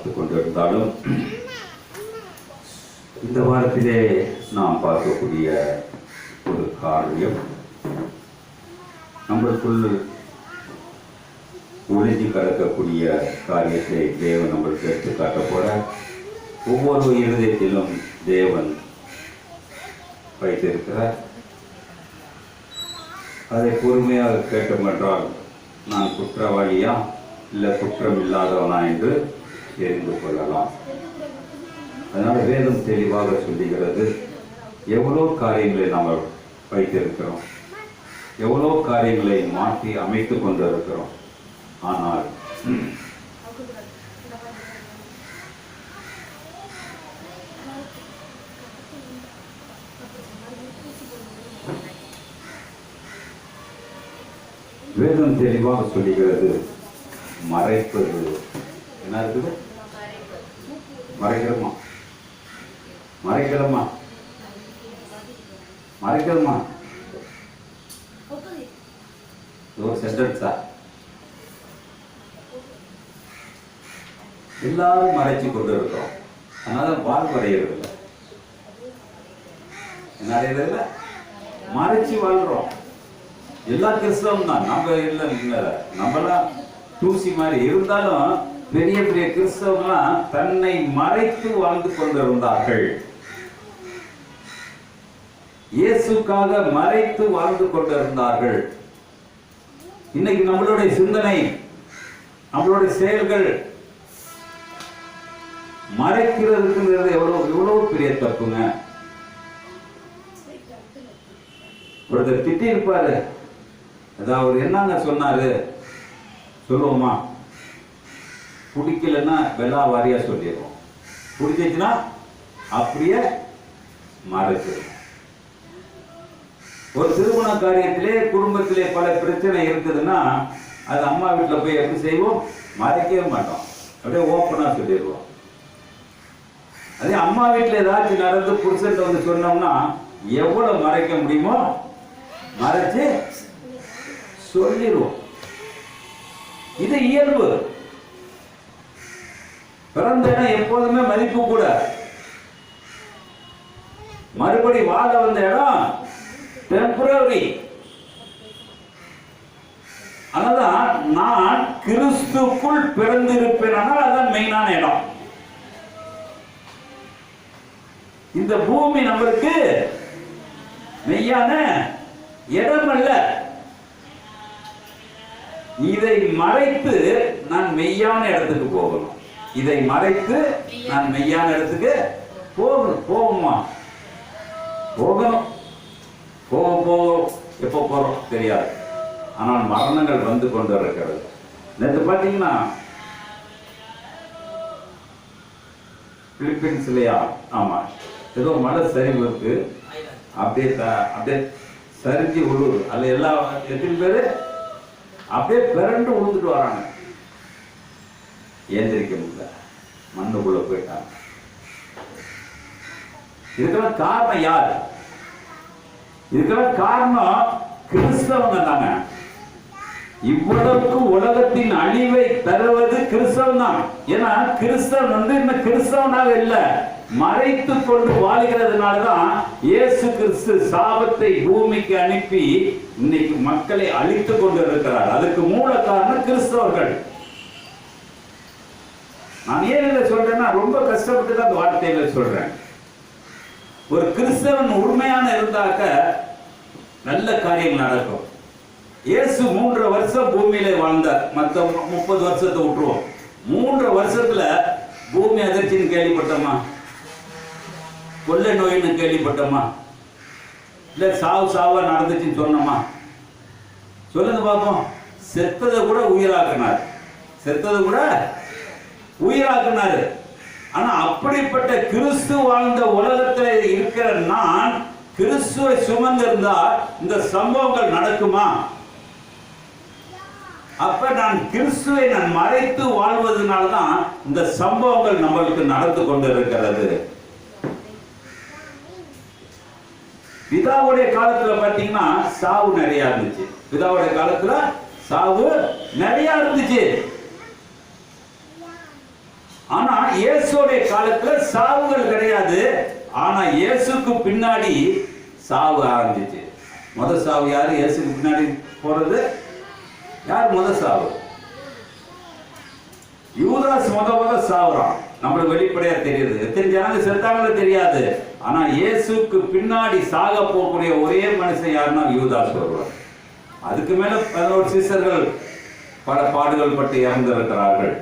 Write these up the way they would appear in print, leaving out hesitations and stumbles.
பார்த்து கொண்டிருந்தாலும் இந்த வாரத்திலே நாம் பார்க்கக்கூடிய ஒரு காரியம் நம்மளுக்குள் ஒளிஞ்சு கிடக்கக்கூடிய காரியத்தை தேவன் நம்மளுக்கு எடுத்து காட்ட போற. ஒவ்வொரு இருதயத்திலும் தேவன் வைத்திருக்கிறார். அதை பொறுமையாக கேட்டோம் என்றால் நான் குற்றவாளியா இல்லை குற்றம் இல்லாதவனா என்று தெரிந்து கொள்ளலாம். அதனால வேதம் தெளிவாக சொல்லுகிறது, எவ்வளோ காரியங்களை நாம் வைத்திருக்கிறோம், எவ்வளோ காரியங்களை மாற்றி அமைத்து கொண்டு இருக்கிறோம். ஆனால் வேதம் தெளிவாக சொல்லுகிறது, மறைப்பது என்ன இருக்குது? மறைக்கிறோமா மறைக்கிறோமா மறைக்கிறோமா ஒரு சென்டென்ஸா? எல்லாரும் மறைச்சு கொண்டு இருக்கிறோம். அதனால வாழ் வரைகிறது இல்லை. என்ன அடையிறதில்ல? மறைச்சு வாழ்றோம். எல்லா கிறிஸ்தவம் தான். நம்ம இல்லை, நம்மளாம் தூசி மாதிரி இருந்தாலும் பெரிய பெரிய கிறிஸ்தவங்களாம் தன்னை மறைத்து வாழ்ந்து கொண்டிருந்தார்கள். இயேசுக்காக மறைத்து வாழ்ந்து கொண்டிருந்தார்கள். இன்னைக்கு நம்மளுடைய சிந்தனை, நம்மளுடைய செயல்கள் மறைக்கிறதுக்குங்கிறது எவ்வளவு பெரிய தப்புங்க. ஒருத்தர் திட்டி இருப்பாரு, அதாவது அவர் என்னங்க சொன்னாரு சொல்லுவோமா? பிடிக்கலன்னா வெள்ளா வாரியா சொல்லிடுவோம், பிடிச்சிச்சுன்னா அப்படியே மறைச்சிடும். ஒரு திருமண காரியத்திலே குடும்பத்திலே பல பிரச்சனை இருக்குதுன்னா அது அம்மா வீட்டில் போய் எப்படி செய்வோம்? மறைக்கவே மாட்டோம், அப்படியே ஓப்பனா சொல்லிடுவோம். அதே அம்மா வீட்டில் ஏதாச்சும் நடந்து புருஷன் வந்து சொன்னோம்னா எவ்வளவு மறைக்க முடியுமோ மறைச்சு சொல்லிடுவோம். இது இயல்பு. பிறந்த இடம் எப்போதுமே மதிப்பு கூட. மறுபடி வாழ வந்த இடம் டெம்பரரி. அதனால்தான் நான் கிறிஸ்துக்குள் பிறந்திருப்பேன். அதான் மெயினான இடம். இந்த பூமி நம்மளுக்கு மெய்யான இடம் அல்ல. இதை மறைத்து நான் மெய்யான இடத்துக்கு போகணும். இதை மறைத்து நான் மெய்யான இடத்துக்கு போகுமா? போகணும். போகும். எப்போ போறோம் தெரியாது. ஆனால் மரணங்கள் வந்து கொண்டு இருக்கிறது. நேற்று பார்த்தீங்கன்னா பிலிப்பீன்ஸ்லயா, ஆமா, ஏதோ மழை சரிவு இருக்கு. அப்படியே சரிஞ்சு விழுவுது. அதுல எல்லா எத்தனை பேரு அப்படியே பிறண்டு விழுந்துட்டு வராங்க. ஏந்திரிக்க முடியல, மண்ணுக்குள்ள போயிட்டாங்க. இதுக்கெல்லாம் காரணம் யார்? இதுக்கெல்லாம் காரணம் கிறிஸ்தவங்க தாங்க. இவ்வளவுக்கு உலகத்தின் அழிவை தருவது கிறிஸ்தவம் தான். ஏன்னா கிறிஸ்தவன் இன்னும் கிறிஸ்தவனாக இல்லை, மறைத்து கொண்டு வாழ்கிறதுனாலதான் இயேசு கிறிஸ்து சாபத்தை பூமிக்கு அனுப்பி இன்னைக்கு மக்களை அழித்து கொண்டு இருக்கிறார். அதுக்கு மூல காரணம் கிறிஸ்தவர்கள். நான் ஏன் இதை சொல்றேன்னா ரொம்ப கஷ்டப்பட்டு தான் அந்த வார்த்தைகளை சொல்றேன். ஒரு கிறிஸ்தவன் உண்மையான இருந்தாக்க நல்ல காரியங்கள் நடக்கும். இயேசு 3 வருஷம் பூமியில வாழ்ந்தார். மற்ற 30 வருஷத்தை விட்டுருவோம். 3 வருஷத்துல பூமி அதிர்ச்சின்னு கேள்விப்பட்டோமா? கொள்ளை நோயின்னு கேள்விப்பட்டோமா? இல்ல சாவா நடந்துச்சுன்னு சொன்னோமா? சொல்லுங்க பார்ப்போம். செத்ததை கூட உயிராக்குனாரு. ஆனா அப்படிப்பட்ட கிறிஸ்து வாழ்ந்த உலகத்தில் இருக்கிற நான் கிறிஸ்துவை சுமந்திருந்தா இந்த சம்பவங்கள் நடக்குமா? அப்ப நான் கிறிஸ்துவை மறைத்து வாழ்வதனால்தான் இந்த சம்பவங்கள் நம்மளுக்கு நடந்து கொண்டு இருக்கிறது. பிதாவுடைய காலத்துல பாத்தீங்கன்னா சாவு நிறைய இருந்துச்சு. பிதாவுடைய காலத்துல சாவு நிறைய இருந்துச்சு. ஆனா இயேசுடைய காலத்துல சாவுகள் கிடையாது. ஆனா இயேசுக்கு பின்னாடி சாவு ஆரம்பிச்சிச்சு. முதல் சாவு யாரு? இயேசுக்கு பின்னாடி போறது யார்? முதல் சாவு யூதாஸ் முத சாவுறான். நம்மளுக்கு வெளிப்படையா தெரியுது. எத்தனை ஜனங்க செத்தாங்களோ தெரியாது. ஆனா இயேசுக்கு பின்னாடி சாக போகக்கூடிய ஒரே மனுஷன் யாருன்னா யூதாஸ் வருவார். அதுக்கு மேல 11 சீசர்கள் பல பாடுகள் பட்டு இறந்திருக்கிறார்கள்.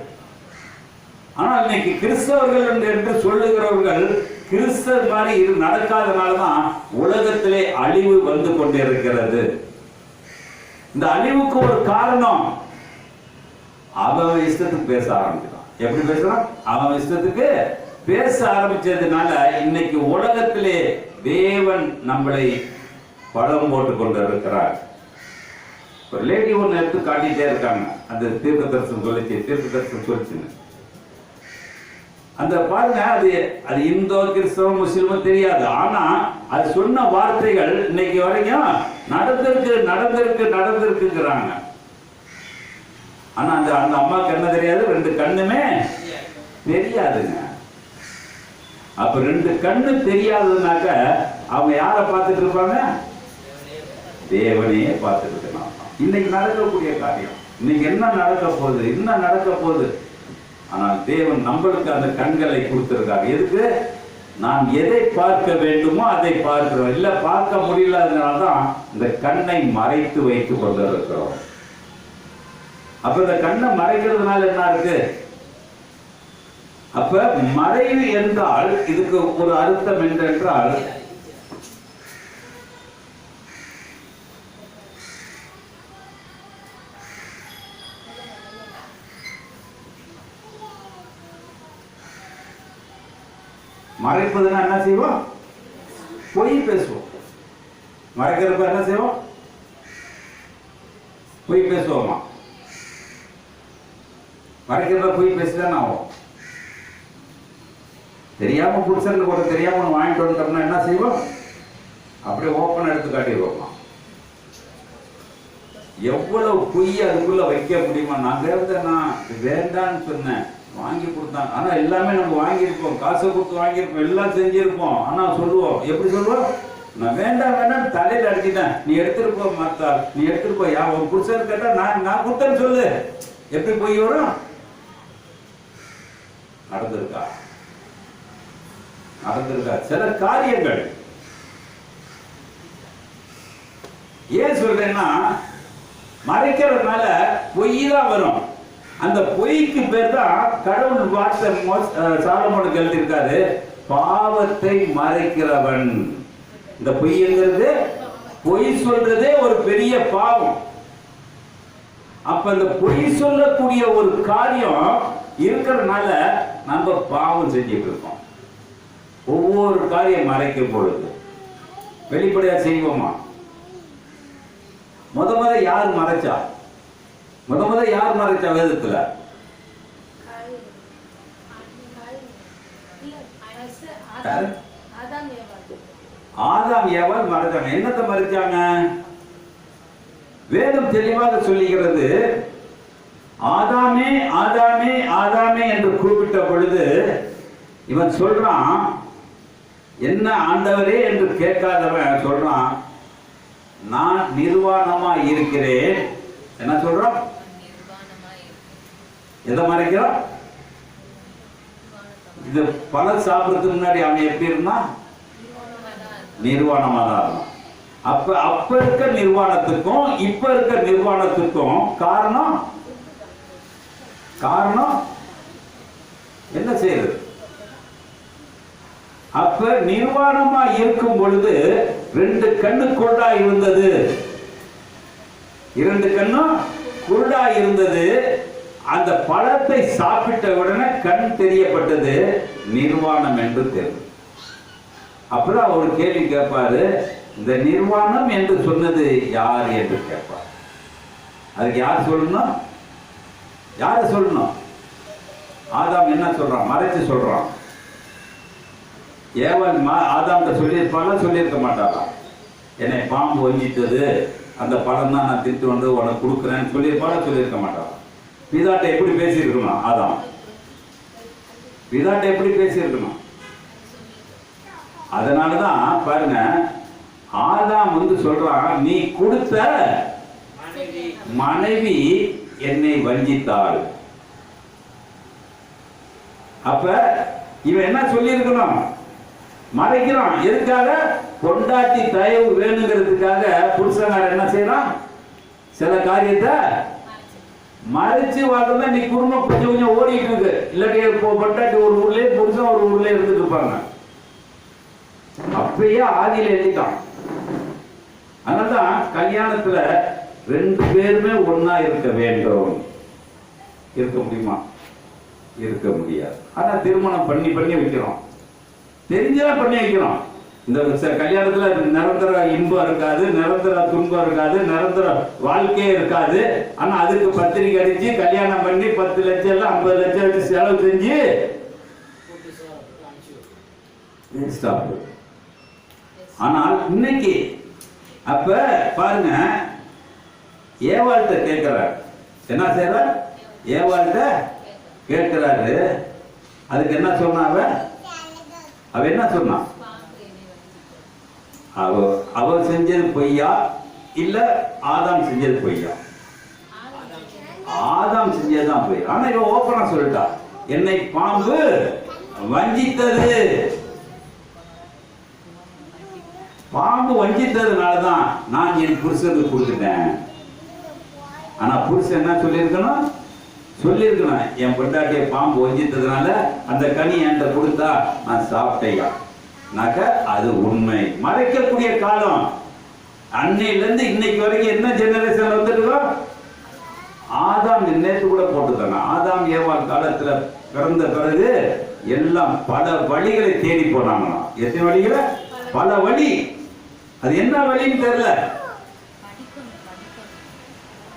ஆனால் இன்னைக்கு கிறிஸ்தவர்கள் என்று சொல்லுகிறவர்கள் கிறிஸ்தவர் மாதிரி நடக்காதனாலதான் உலகத்திலே அழிவு வந்து கொண்டிருக்கிறது. இந்த அழிவுக்கு ஒரு காரணம், அவன் இஷ்டத்துக்கு பேச ஆரம்பிக்கிறான். எப்படி பேசுறான்? அவன் இஷ்டத்துக்கு பேச ஆரம்பிச்சதுனால இன்னைக்கு உலகத்திலே தேவன் நம்மளை படம் போட்டு கொண்டு இருக்கிறார். ஒரு லேடி ஒன்று எடுத்து காட்டிட்டே இருக்காங்க. அந்த தீர்க்க தரிசனம் சொல்லிச்சுன்னு அந்த பாருங்க. அது இந்தோ கிறிஸ்தவ முஸ்லிமோ தெரியாது. ஆனா அது சொன்ன வார்த்தைகள் இன்னைக்கு வரைக்கும் நடந்திருக்குங்கிறாங்க. ஆனா அந்த அம்மாவுக்கு என்ன தெரியாது? 2 கண்ணுமே தெரியாதுங்க. அப்ப 2 கண்ணு தெரியாதுனாக்க அவங்க யாரை பார்த்துட்டு இருப்பாங்க? தேவனையே பார்த்துட்டு இருக்கலாம். இன்னைக்கு நடக்கக்கூடிய காரியம், இன்னைக்கு என்ன நடக்க போகுது. ஆனால் தேவன் நம்மளுக்கு அந்த கண்களை கொடுத்திருக்காங்க. எதுக்கு? நாம் எதை பார்க்க வேண்டுமோ அதை பார்க்கிறோம். இல்ல பார்க்க முடியலனால்தான் இந்த கண்ணை மறைத்து வைத்துக் கொண்டிருக்கிறோம். அப்ப இந்த கண்ணை மறைக்கிறதுனால என்ன இருக்கு? அப்ப மறைவு என்றால் இதுக்கு ஒரு அர்த்தம் என்றால் மறைப்பதுன்னா என்ன செய்வோம்? பொய் பேசுவோம். மறைக்கிறப்ப என்ன செய்வோம்? பொய் பேசுவோமா? மறைக்கிறப்ப பொய் பேசிதான் ஆகும். தெரியாம புருஷனுக்கு கூட தெரியாம வாங்கிட்டு வந்துட்டோம்னா என்ன செய்வோம்? அப்படியே ஓப்பன் எடுத்து காட்டிடுவோமா? எவ்வளவு பொய் அதுக்குள்ள வைக்க முடியுமா? நான் வேண்டான்னு சொன்னேன், வாங்கி கொடுத்தாங்க. ஆனா எல்லாமே நம்ம வாங்கியிருப்போம், காசை கொடுத்து வாங்கியிருப்போம், எல்லாம் செஞ்சிருப்போம். ஆனா சொல்லுவோம், எப்படி சொல்லுவோம்? நான் வேண்டாம் தலையில அடிச்சுட்டேன், நீ எடுத்துட்டு போ மாத்தா, நீ எடுத்துட்டு போய் உன் புருஷன் கேட்டா நான் கொடுத்தேன்னு சொல்லு. எப்படி போய் வரும்? நடந்திருக்கா? சில காரியங்கள் ஏன் சொல்றேன்னா, மறைக்கிறதுனால பொய் தான் வரும். அந்த பொய்க்கு பேர் தான் கடவுள் வார்த்தை சாலமோனுக்கு எழுதியிருக்காரு, பாவத்தை மறைக்கிறவன். இந்த பொய்ங்கிறது, பொய் சொல்றதே ஒரு பெரிய பாவம். அப்ப இந்த பொய் சொல்லக்கூடிய ஒரு காரியம் இருக்கிறதுனால நம்ம பாவம் செஞ்சுட்டு இருக்கோம். ஒவ்வொரு காரியம் மறைக்கும் பொழுது வெளிப்படையா செய்வோமா? முத யார் மறைச்சா? யார் மறைச்சா வேதத்துல? ஆதாம் ஏவாள் மறைச்சாங்க. என்னத்தை மறைச்சாங்க? வேதம் தெளிவாக சொல்லுகிறது, ஆதாமே ஆதாமே ஆதாமே என்று கூப்பிட்ட பொழுது இவன் சொல்றான், என்ன ஆண்டவரே என்று கேட்காதவன் சொல்றான், நான் நிர்வாணமா இருக்கிறேன். என்ன சொல்றான்? எதை மறைக்கிறான்? இது பழம் சாப்பிடுறதுக்கு முன்னாடி அவன் எப்படி இருந்தான்? நிர்வாணமா தான் இருந்தான். அப்ப இருக்க நிர்வாணத்துக்கும் இப்ப இருக்க நிர்வாணத்துக்கும் காரணம் என்ன செய்யுது? அப்ப நிர்வாணமா இருக்கும் பொழுது 2 கண்ணு குருடா இருந்தது. 2 கண்ணும் குருடா இருந்தது. அந்த பழத்தை சாப்பிட்ட உடனே கண் தெரியப்பட்டது, நிர்வாணம் என்று தெரியும். அப்புறம் ஒரு கேள்வி கேட்பாரு, இந்த நிர்வாணம் என்று சொன்னது யார் என்று கேட்பார். அதுக்கு யார் சொல்லணும்? யார சொல்லணும்? ஆதாம் என்ன சொல்றான்? மறைச்சு சொல்றான். ஏவன் ஆதாம்கிட்ட சொல்லியிருப்பாங்க, சொல்லியிருக்க மாட்டாரா? என்னை பாம்பு வஞ்சித்தது, அந்த பழம் தான் நான் திட்டு வந்து உனக்கு கொடுக்குறேன்னு சொல்லியிருப்பாங்க, சொல்லியிருக்க மாட்டாரா? பிதாட்ட எப்படி பேசியிருக்கணும்? ஆதாம் பிதாட்ட எப்படி பேசியிருக்கணும்? அதனாலதான் பாருங்க, ஆதாம் வந்து சொல்றான், நீ கொடுத்த மனைவி என்னை வஞ்சித்தாள். அப்ப இவன் என்ன சொல்லி இருக்கணும்? மறைக்கிறான். எதுக்காக? பொண்டாட்டி தயவு வேணுங்கிறதுக்காக புருஷனார் என்ன செய்யறான்? சில காரியத்தை மறைச்சு வாழ்றத நீ குடும்பம் கொஞ்சம் கொஞ்சம் ஓடிட்டு இருக்கு. இல்லாட்டி பொண்டாட்டி ஒரு ஊர்லயே புருஷன் ஒரு ஊர்லயே இருந்துட்டு இருப்பாங்க. அப்பயே ஆதியில எழுதிட்டான். அதனால்தான் கல்யாணத்துல 2 பேருமே ஒன்னா இருக்க வேண்டும். இருக்க முடியுமா? இருக்க முடியாது. ஆனா திருமணம் பண்ணி வைக்கிறோம், தெரிஞ்சதான் பண்ணி வைக்கிறோம். இந்த கல்யாணத்துல நிரந்தர இன்பம் இருக்காது, நிரந்தர துன்பம் இருக்காது, நிரந்தர வாழ்க்கையே இருக்காது. ஆனா அதுக்கு பத்திரிக்கை அடிச்சு கல்யாணம் பண்ணி 10 லட்சம் இல்ல 50 லட்சம் வச்சு செலவு செஞ்சு ஆனால் இன்னைக்கு அப்ப பாருங்க, ஏவாள்கிட்ட கேட்கிறார். என்ன செய்யற? ஏவாள்கிட்ட கேட்கிறாரு. அதுக்கு என்ன சொன்ன? அவ என்ன சொன்னா? அவ செஞ்சது பொய்யா இல்ல ஆதாம் செஞ்சது பொய்யா? ஆதாம் செஞ்சதுதான் பொய். ஆனா இவன் ஓப்பனா சொல்லிட்டா, என்னை பாம்பு வஞ்சித்தது. பாம்பு வஞ்சித்ததுனாலதான் நான் என் புருஷனுக்கு கொடுத்துட்டேன். ஆனா புருஷன் என்ன சொல்லியிருக்கணும்? என் பொண்டாட்டிய பாம்பு வஞ்சித்ததுனால அந்த கனி என்கிட்ட கொடுத்தா நான் சாப்பிட்டேயா. அது உண்மை. மறைக்கக்கூடிய காலம். அன்னையில இருந்து இன்னைக்கு வரைக்கும் என்ன ஜெனரேஷன் வந்துருக்கோம்? ஆதாம் நேற்று கூட போட்டுருக்காங்க. ஆதாம் ஏவாள் காலத்துல பிறந்த பிறகு எல்லாம் பல வழிகளை தேடி போனாங்களாம். எத்தனை வழிகளை? பல வழி. அது என்ன வழின்னு தெரியல.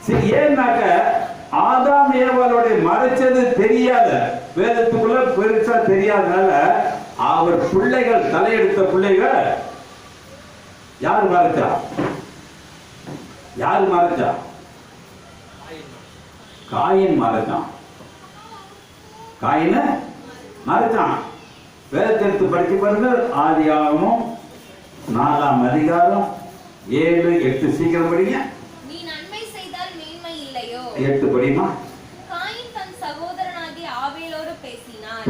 சரி, ஏன்னாக்க ஆதாம் ஏவாளோட மறைச்சது தெரியாத, வேதத்துக்குள்ள பெருசா தெரியாதனால அவர் பிள்ளைகள், தலையெடுத்த பிள்ளைகள் யாரு மறைச்சா? காயின் மறைச்சான். வேதத்தை படிச்சு பாருங்க. ஆதியாகமம் 4ஆம் அதிகாரம் 7, 8 சீக்கிரம் படிங்க. நீ நன்மை செய்தால் மேன்மை இல்லையோ? 8 படிமா. காயின் தன் சகோதரனாகிய ஆபேலோடு பேசினான்.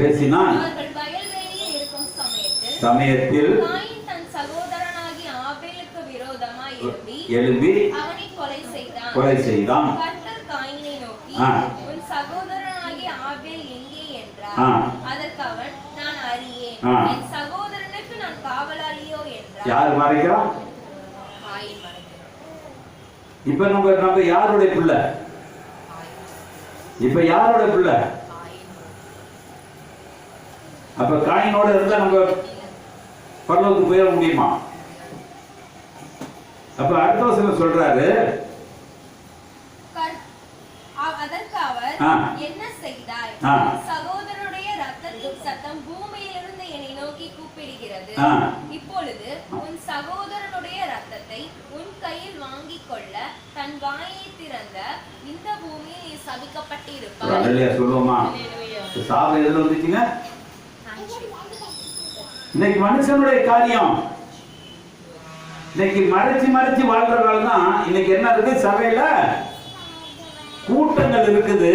அவர்கள் வயல்வெளியில் இருக்கும் சமயத்தில் காயின் தன் சகோதரனாகிய ஆபேலுக்கு விரோதமாய் எழும்பி அவனை கொலை செய்தான். கர்த்தர் காயினை நோக்கி, உன் சகோதரனாகிய ஆபேல் எங்கே என்றார். அதற்கு அவன், நான் அறியேன், என் சகோதரனுக்கு நான் காவலாளியோ என்றார். யார் மறைக்கிறான்? காயின் மறைக்கிறான். இப்ப நம்ம யாருடைய பிள்ளை? அப்ப காயினோட இருந்தா நம்ம பரலோகத்துக்கு போயிட முடியுமா? அப்ப அடுத்த வசனம் சொல்றாரு, அதற்கு அவர், என்ன செய்தாய்? சகோதரனுடைய ரத்தத்தின் சத்தம் பூமியிலிருந்து என்னை நோக்கி கூப்பிடுகிறது. இப்பொழுது உன் சகோதரனுடைய ரத்தத்தை உன் கையில் வாங்கிக் கொள்ள தன் வாயை திறந்த இந்த பூமியில் நீ சபிக்கப்பட்டிருப்பாய். சொல்லுவோமா? சாவு எதுல வந்துச்சுங்க? இன்னைக்கு மனுஷனுடைய காரியம். இன்னைக்கு மறைச்சு வாழ்றதால தான் இன்னைக்கு என்ன இருக்கு? சபையில கூட்டங்கள் இருக்குது,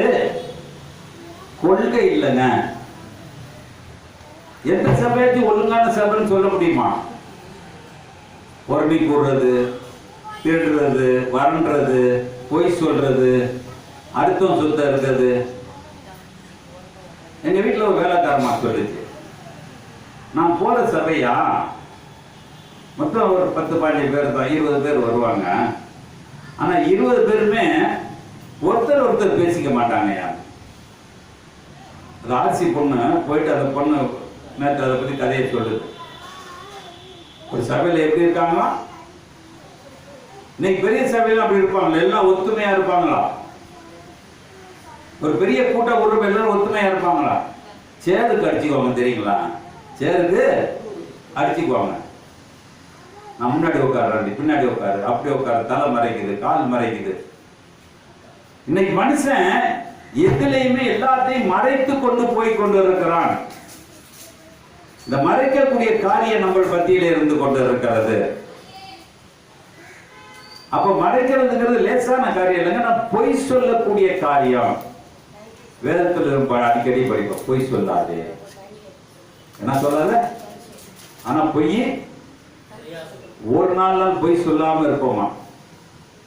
கொள்கை இல்லைங்க. எந்த சபையாச்சு ஒழுங்கான சபைன்னு சொல்ல முடியுமா? பொறடி போடுறது, திருடுறது, வரன்றது, பொய் சொல்றது, அடுத்தவன் சொத்த இருக்கிறது. எங்க வீட்டில் ஒரு வேலைக்காரமா சொல்லுச்சு, நான் போற சபையா மொத்தம் ஒரு 10-15 பேர் தான், 20 பேர் வருவாங்க. ஆனா 20 பேருமே ஒருத்தர் பேசிக்க மாட்டாங்க. அது ஆர்சி பொண்ணு போயிட்டு அந்த பொண்ணு நேற்று அதை பத்தி கதையை சொல்லுது. ஒரு சபையில எப்படி இருக்காங்களா? இன்னைக்கு பெரிய சபையில அப்படி இருப்பாங்களா? எல்லாம் ஒத்துமையா இருப்பாங்களா? ஒரு பெரிய கூட்ட குடும்பம் எல்லாரும் ஒத்துமையா இருப்பாங்களா? சேருக்கு அடிச்சுக்குவாங்க, தெரியுங்களா? சேருக்கு அடிச்சுக்குவாங்க. நான் முன்னாடி உட்காரு, பின்னாடி உட்காரு, அப்படி உட்காரு, தலை மறைக்குது, கால் மறைக்குது. இன்னைக்கு மனுஷன் எதிலையுமே எல்லாத்தையும் மறைத்து கொண்டு போய் கொண்டு இருக்கிறான். இந்த மறைக்கக்கூடிய காரியம் நம்ம பத்தியில இருந்து கொண்டு இருக்கிறது. அப்ப மறைக்கிறதுங்கிறது லேசான காரியம் இல்லைங்க. நான் பொய் சொல்லக்கூடிய காரியம். வேதத்தில் அடிக்கடி படிப்போம், பொய் சொல்லாது என்ன சொல்லாத. ஆனா பொய் ஒரு நாள் பொய் சொல்லாம இருப்போமா?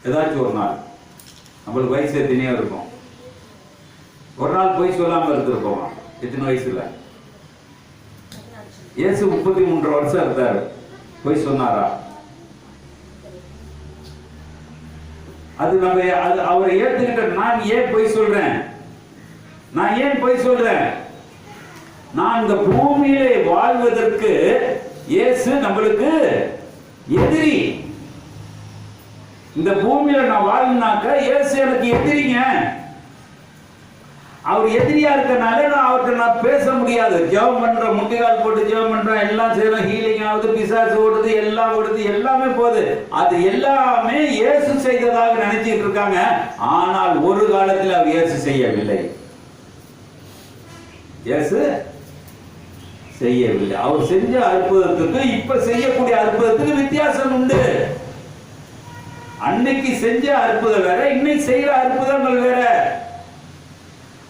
ஏதாச்சும் ஒரு நாள் நம்மளுக்கு வயசு எத்தனையோ இருக்கும், ஒரு நாள் பொய் சொல்லாம இருந்திருப்போமா? எத்தனை வயசுல? இயேசு 33 வருஷம் இருந்தாரு, பொய் சொன்னாரா? அது நம்ம அவரை ஏத்துக்கிட்ட. நான் ஏன் பொய் சொல்றேன்? நான் ஏன் பொய் சொல்றேன்? நான் இந்த பூமியிலே வாழ்வதற்கு இயேசு நம்மளுக்கு எதிரி. இந்த பூமியில நான் வாழ்னாக்க இயேசு எனக்கு எதிரிங்க. அவர் எதிரியா இருக்கனால நான் அவர்கிட்ட நான் பேச முடியாது. ஜெபம் பண்றேன், முட்டிகால் போட்டு ஜெபம் பண்றேன், எல்லாம் செய்யறேன், ஹீலிங் ஆகுது, பிசாசு ஓடுது, எல்லாம் ஓடுது, எல்லாமே போகுது. அது எல்லாமே இயேசு செய்ததாக நினைச்சிட்டு இருக்காங்க. ஆனால் ஒரு காலத்தில் அவர் இயேசு செய்யவில்லை. இயேசு செய்யவில்லை. அவர் செஞ்ச அற்புதத்துக்கு இப்ப செய்யக்கூடிய அற்புதத்துக்கு வித்தியாசம் உண்டு. அன்னைக்கு செஞ்ச அற்புதம் வேற, இன்னைக்கு செய்யற அற்புதங்கள் வேற.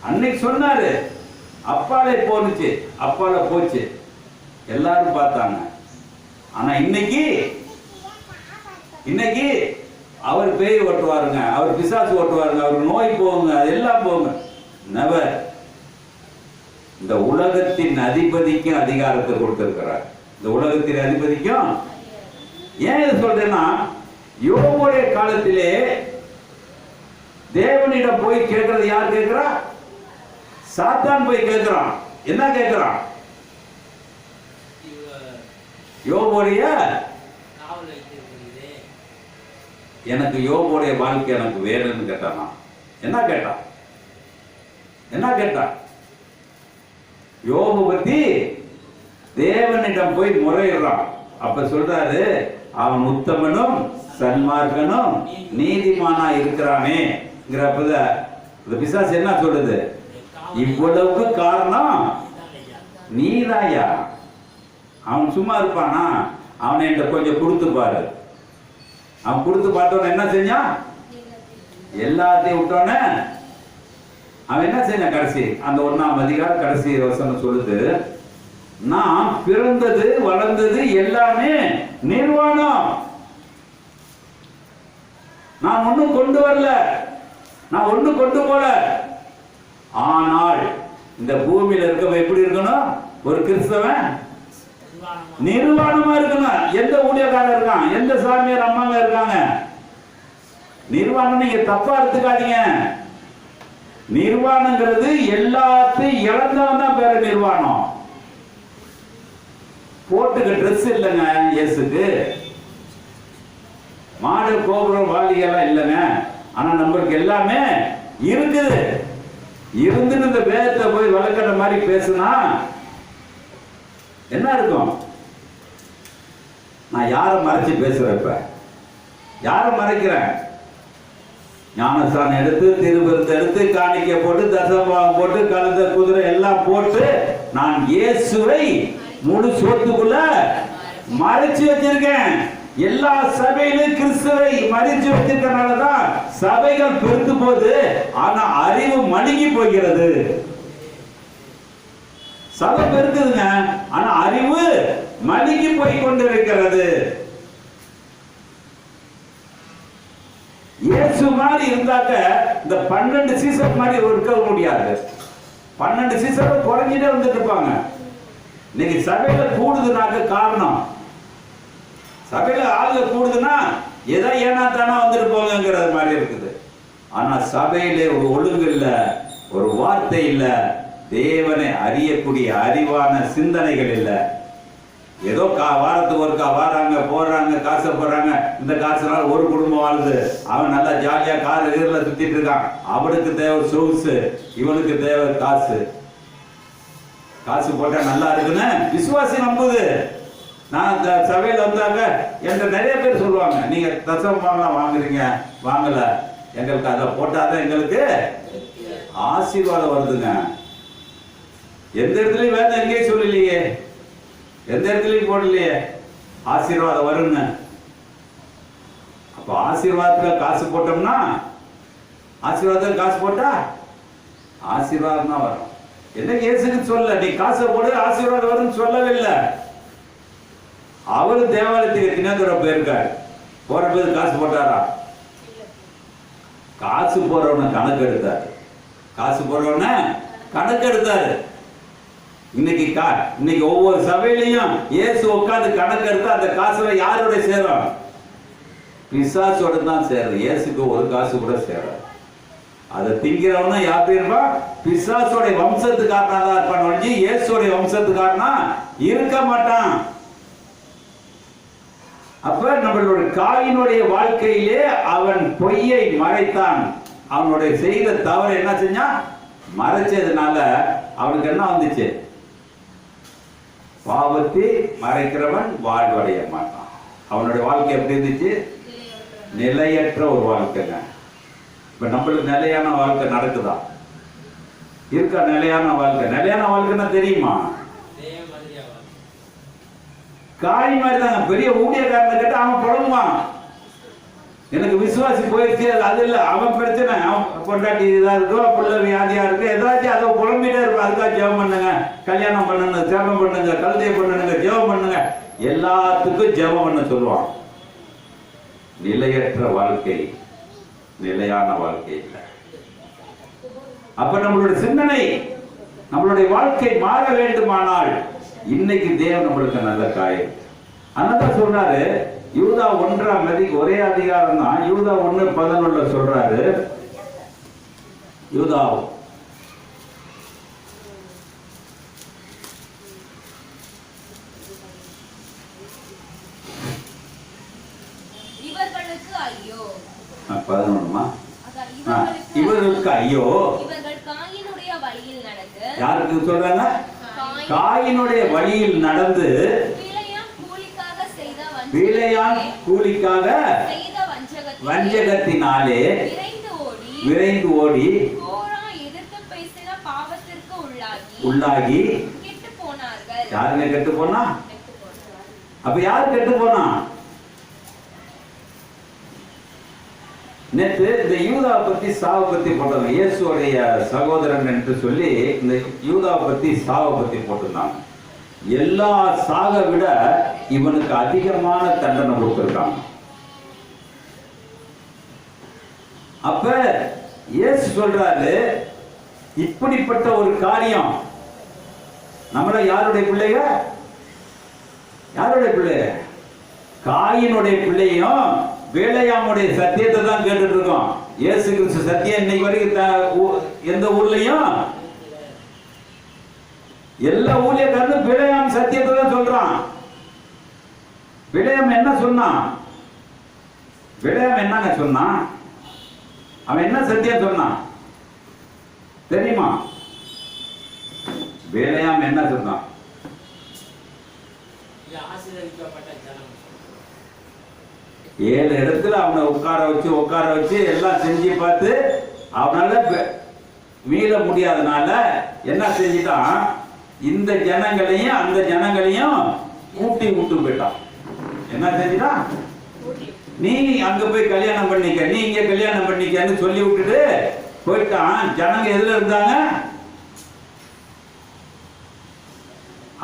அன்னைக்கு சொன்னாரு, அப்பாலே போனுச்சு, அப்பால போச்சு, எல்லாரும் பார்த்தாங்க. ஆனா இன்னைக்கு அவர் பேய் ஓட்டுவாருங்க, அவர் பிசாசு ஓட்டுவாருங்க, அவர் நோய் போகுங்க, அதெல்லாம் போகுங்க. நெவர். இந்த உலகத்தின் அதிபதிக்கும் அதிகாரத்தை கொடுத்திருக்கிறார். இந்த உலகத்தின் அதிபதிக்கும். ஏன் இது சொல்றேன்னா, யோபுடைய காலத்திலே தேவனிடம் போய் கேட்கறது யார் கேட்கிறா? சாத்தான் போய் கேட்கிறான். என்ன கேட்கிறான்? யோபுடைய எனக்கு யோபுடைய வாழ்க்கை எனக்கு வேணும்னு கேட்டானா? என்ன கேட்டான்? யோபு பத்தி தேவனிடம் போய் முறையிடுறான். அப்ப சொல்றாரு, அவன் உத்தமனும் சன்மார்க்கனும் நீதிமானா இருக்கிறானே. பிசாசு என்ன சொல்லுது? இவ்வளவுக்கு காரணம் நீதாயா. அவன் சும்மா இருப்பானா? அவனை என்கிட்ட கொஞ்சம் கொடுத்து பாரு. அவன் கொடுத்து பார்த்தவன என்ன செஞ்சான்? எல்லாத்தையும் விட்டோன்னே அவன் என்ன செஞ்சான்? கடைசி அந்த 1ஆம் அதிகாரம் கடைசி வசனம் சொல்லுது, நான் பிறந்தது வளர்ந்தது எல்லாமே நிர்வாணம். நான் ஒன்னும் கொண்டு வரல, நான் ஒன்னும் கொண்டு போல. ஆனால் இந்த பூமியில இருக்க எப்படி இருக்கணும்? ஒரு கிறிஸ்தவன் நிர்வாணமா இருக்கணும். எந்த ஊழியக்காரர் இருக்கான், எந்த சாமியார் அம்மாங்க இருக்காங்க, நிர்வாணம் நீங்க தப்பா எடுத்துக்காதீங்க. நிர்வாணங்கிறது எல்லாத்தையும் இழந்தவன் தான் பேர நிர்வாணம். போட்டுக்க ட்ரெஸ் இல்லைங்க இயேசுக்கு, மாடு கோபுரம் வாலிகெல்லாம் இல்லைங்க. ஆனா நம்மளுக்கு எல்லாமே இருக்குது. இருந்துன்னு இந்த வேதத்தை போய் வளர்க்கிற மாதிரி பேசுனா என்ன இருக்கும்? நான் யாரை மறைச்சு பேசுறேன்? இப்ப யாரை மறைக்கிறேன்? ஞானஸ்தானம் எடுத்து, திருவிருத்த எடுத்து, காணிக்கை போட்டு, தசமபாகம் போட்டு, கழுத குதிரை எல்லாம் போட்டு நான் இயேசுவை முழு சொத்துக்குள்ள மறைச்சு வச்சிருக்கேன். எல்லா சபையிலும் கிறிஸ்துவை மறைச்சு வச்சிருக்கனாலதான் சபைகள் பெருத்து போது. ஆனா அறிவு மழுங்கி போகிறது. சபை பெருக்குதுங்க, ஆனா அறிவு மழுங்கி போய் கொண்டிருக்கிறது. இயேசு மாதிரி இருந்தாக்க இந்த 12 சீசன் மாதிரி இருக்க முடியாது. 12 சீசன் குறைஞ்சிட்டே வந்துட்டு இருப்பாங்க. இன்னைக்கு சபையில கூடுதுனாக்க காரணம், சபையில ஆளுங்க கூடுதுன்னா ஏதோ ஏனா தானா வந்துட்டு போங்கிறது மாதிரி இருக்குது. ஆனா சபையில ஒரு ஒழுங்கு இல்ல, ஒரு வார்த்தை இல்ல, தேவனை அறியக்கூடிய அறிவான சிந்தனைகள் இல்ல. ஏதோ வாரத்துக்கு ஒருக்கா வராங்க, போறாங்க, காசை போடுறாங்க. இந்த காசுனால ஒரு குடும்பம் வாழுது. அவன் நல்லா ஜாலியா கார் எதிரில் சுத்திட்டு இருக்கான். அவனுக்கு தேவை சொகுசு, இவனுக்கு தேவை காசு. காசு போட்டா நல்லா இருக்குன்னு விசுவாசி நம்புது. நான் சபையில வந்தாங்க என்கிட்ட நிறைய பேர் சொல்லுவாங்க, நீங்க தசமபாகம்லாம் வாங்குறீங்க, வாங்கல, எங்களுக்கு அதை போட்டாதான் எங்களுக்கு ஆசீர்வாதம் வருதுங்க. எந்த இடத்துலயும் வேதம் எங்கேயும் சொல்லலையே, எந்த இடத்துலயும் போடலையே ஆசீர்வாதம் வருங்க. அப்ப ஆசீர்வாதத்துல காசு போட்டோம்னா, ஆசீர்வாதம் காசு போட்டா ஆசீர்வாதம் தான் வரும். என்ன இயேசுக்கு சொல்ல நீ காசை போடு ஆசீர்வாதம் வரும்னு சொல்லவே இல்லை. அவரு தேவாலயத்துக்கு தினந்தோட போயிருக்காரு, போற போது காசு போட்டாரா? காசு போறவன கணக்கு எடுத்தாரு, காசு போறவன கணக்கு எடுத்தாரு. இன்னைக்கு ஒவ்வொரு சபையிலையும் இயேசு உட்கார்ந்து கணக்கு எடுத்து அந்த காசுல யாரோட சேரும்? பிசாசோட தான் சேரும். இயேசுக்கு ஒரு காசு கூட சேரும். அதை திங்கிறவனா யார் பேருப்பா? பிசாசோட வம்சத்துக்காரனா தான் இருப்பான் ஒழிஞ்சு இயேசுடைய வம்சத்துக்காரனா இருக்க மாட்டான். அப்ப நம்மளுடைய காயினுடைய வாழ்க்கையிலே அவன் பொய்யை மறைத்தான். அவனுடைய செய்த தவறு என்ன செஞ்சான்? மறைச்சதுனால அவனுக்கு என்ன வந்துச்சு? பாவத்தை மறைக்கிறவன் வாழ்வடைய மாட்டான். அவனுடைய வாழ்க்கை எப்படி இருந்துச்சு? நிலையற்ற ஒரு வாழ்க்கைங்க. இப்ப நம்மளுக்கு நிலையான வாழ்க்கை நடக்குதா? இருக்கா நிலையான வாழ்க்கை? நிலையான வாழ்க்கைன்னா தெரியுமா? காய் மாதிரி தாங்க. பெரிய ஊழியக்காரனை கேட்டு அவன் புலம்புவான், எனக்கு விசுவாசி போயிடுச்சு, அது இல்லை அவன் பிரச்சனை, அவன் பொண்டாட்டி இதா இருக்கும், புள்ள வியாதியா இருக்கு, ஏதாச்சும் அதை புலம்பிட்டே இருப்பான். அதுக்காக ஜெபம் பண்ணுங்க, கல்யாணம் பண்ணணும், ஜெபம் பண்ணுங்க, கழுதை பண்ணுங்க, ஜெபம் பண்ணுங்க, எல்லாத்துக்கும் ஜெபம் பண்ண சொல்லுவான். நிலையற்ற வாழ்க்கை நிலையான வாழ்க்கை இல்லை. அப்ப நம்மளுடைய சிந்தனை, நம்மளுடைய வாழ்க்கை மாற வேண்டுமானால் இன்னைக்கு தேவன் நம்மளுக்கு நல்ல காயம். அதான் சொல்றாரு யூதா 1 ஒரே அதிகாரம் தான். யூதா 1:11 சொல்றாரு. யூதா இவர்களுக்கு ஐயோ. 11மா? இவர்களுக்கு ஐயோ. இவர்கள் காயினுடைய வழியில் நடந்து. யாருக்கு சொல்றாங்க? காயினுடைய வழியில் நடந்து பிலேயாம் கூலிக்காக செய்த வஞ்சகத்தினாலே விரைந்து ஓடி எதிர்த்து பேசின பாவத்திற்கு உள்ளாகி கெட்டு போனார்கள். யாருங்க கெட்டு போனா? அப்ப யார் கெட்டு போனா? நேற்று இந்த யூதா பத்தி சாவை பத்தி போட்டாங்க. இயேசுடைய சகோதரன் என்று சொல்லி இந்த யூதா பத்தி சாவை பத்தி போட்டிருந்தாங்க. எல்லா சாக விட இவனுக்கு அதிகமான தண்டனை கொடுத்திருக்காங்க. அப்ப இயேசு சொல்றாரு, இப்படிப்பட்ட ஒரு காரியம் நம்மள யாருடைய பிள்ளைங்க? யாருடைய பிள்ளை? காயினுடைய பிள்ளையும் வேலையாமுடைய சத்தியத்தை தான் கேட்டுட்டு இருக்கோம். இயேசு கிறிஸ்து சத்தியம் இன்னைக்கு வரைக்கும் எந்த ஊர்லயும் எல்லா ஊழியக்காரனும் பிழையாம் சத்தியத்தை தான் சொல்றான். பிழையம் என்ன சொன்னான்? பிழையம் என்னங்க சொன்னான்? அவன் என்ன சத்தியம் சொன்னான் தெரியுமா? பிழையாம் என்ன சொன்னான்? 7 இடத்துல அவனை உட்கார வச்சு எல்லாம் செஞ்சு பார்த்து அவனால மீள முடியாதனால என்ன செஞ்சிட்டான்? இந்த ஜனங்களையும் அந்த ஜனங்களையும் கூட்டி விட்டு போயிட்டான். என்ன செஞ்சிட்டான்? நீ அங்க போய் கல்யாணம் பண்ணிக்க, நீ இங்க கல்யாணம் பண்ணிக்கன்னு சொல்லி விட்டுட்டு போயிட்டான். ஜனங்க எதுல இருந்தாங்க?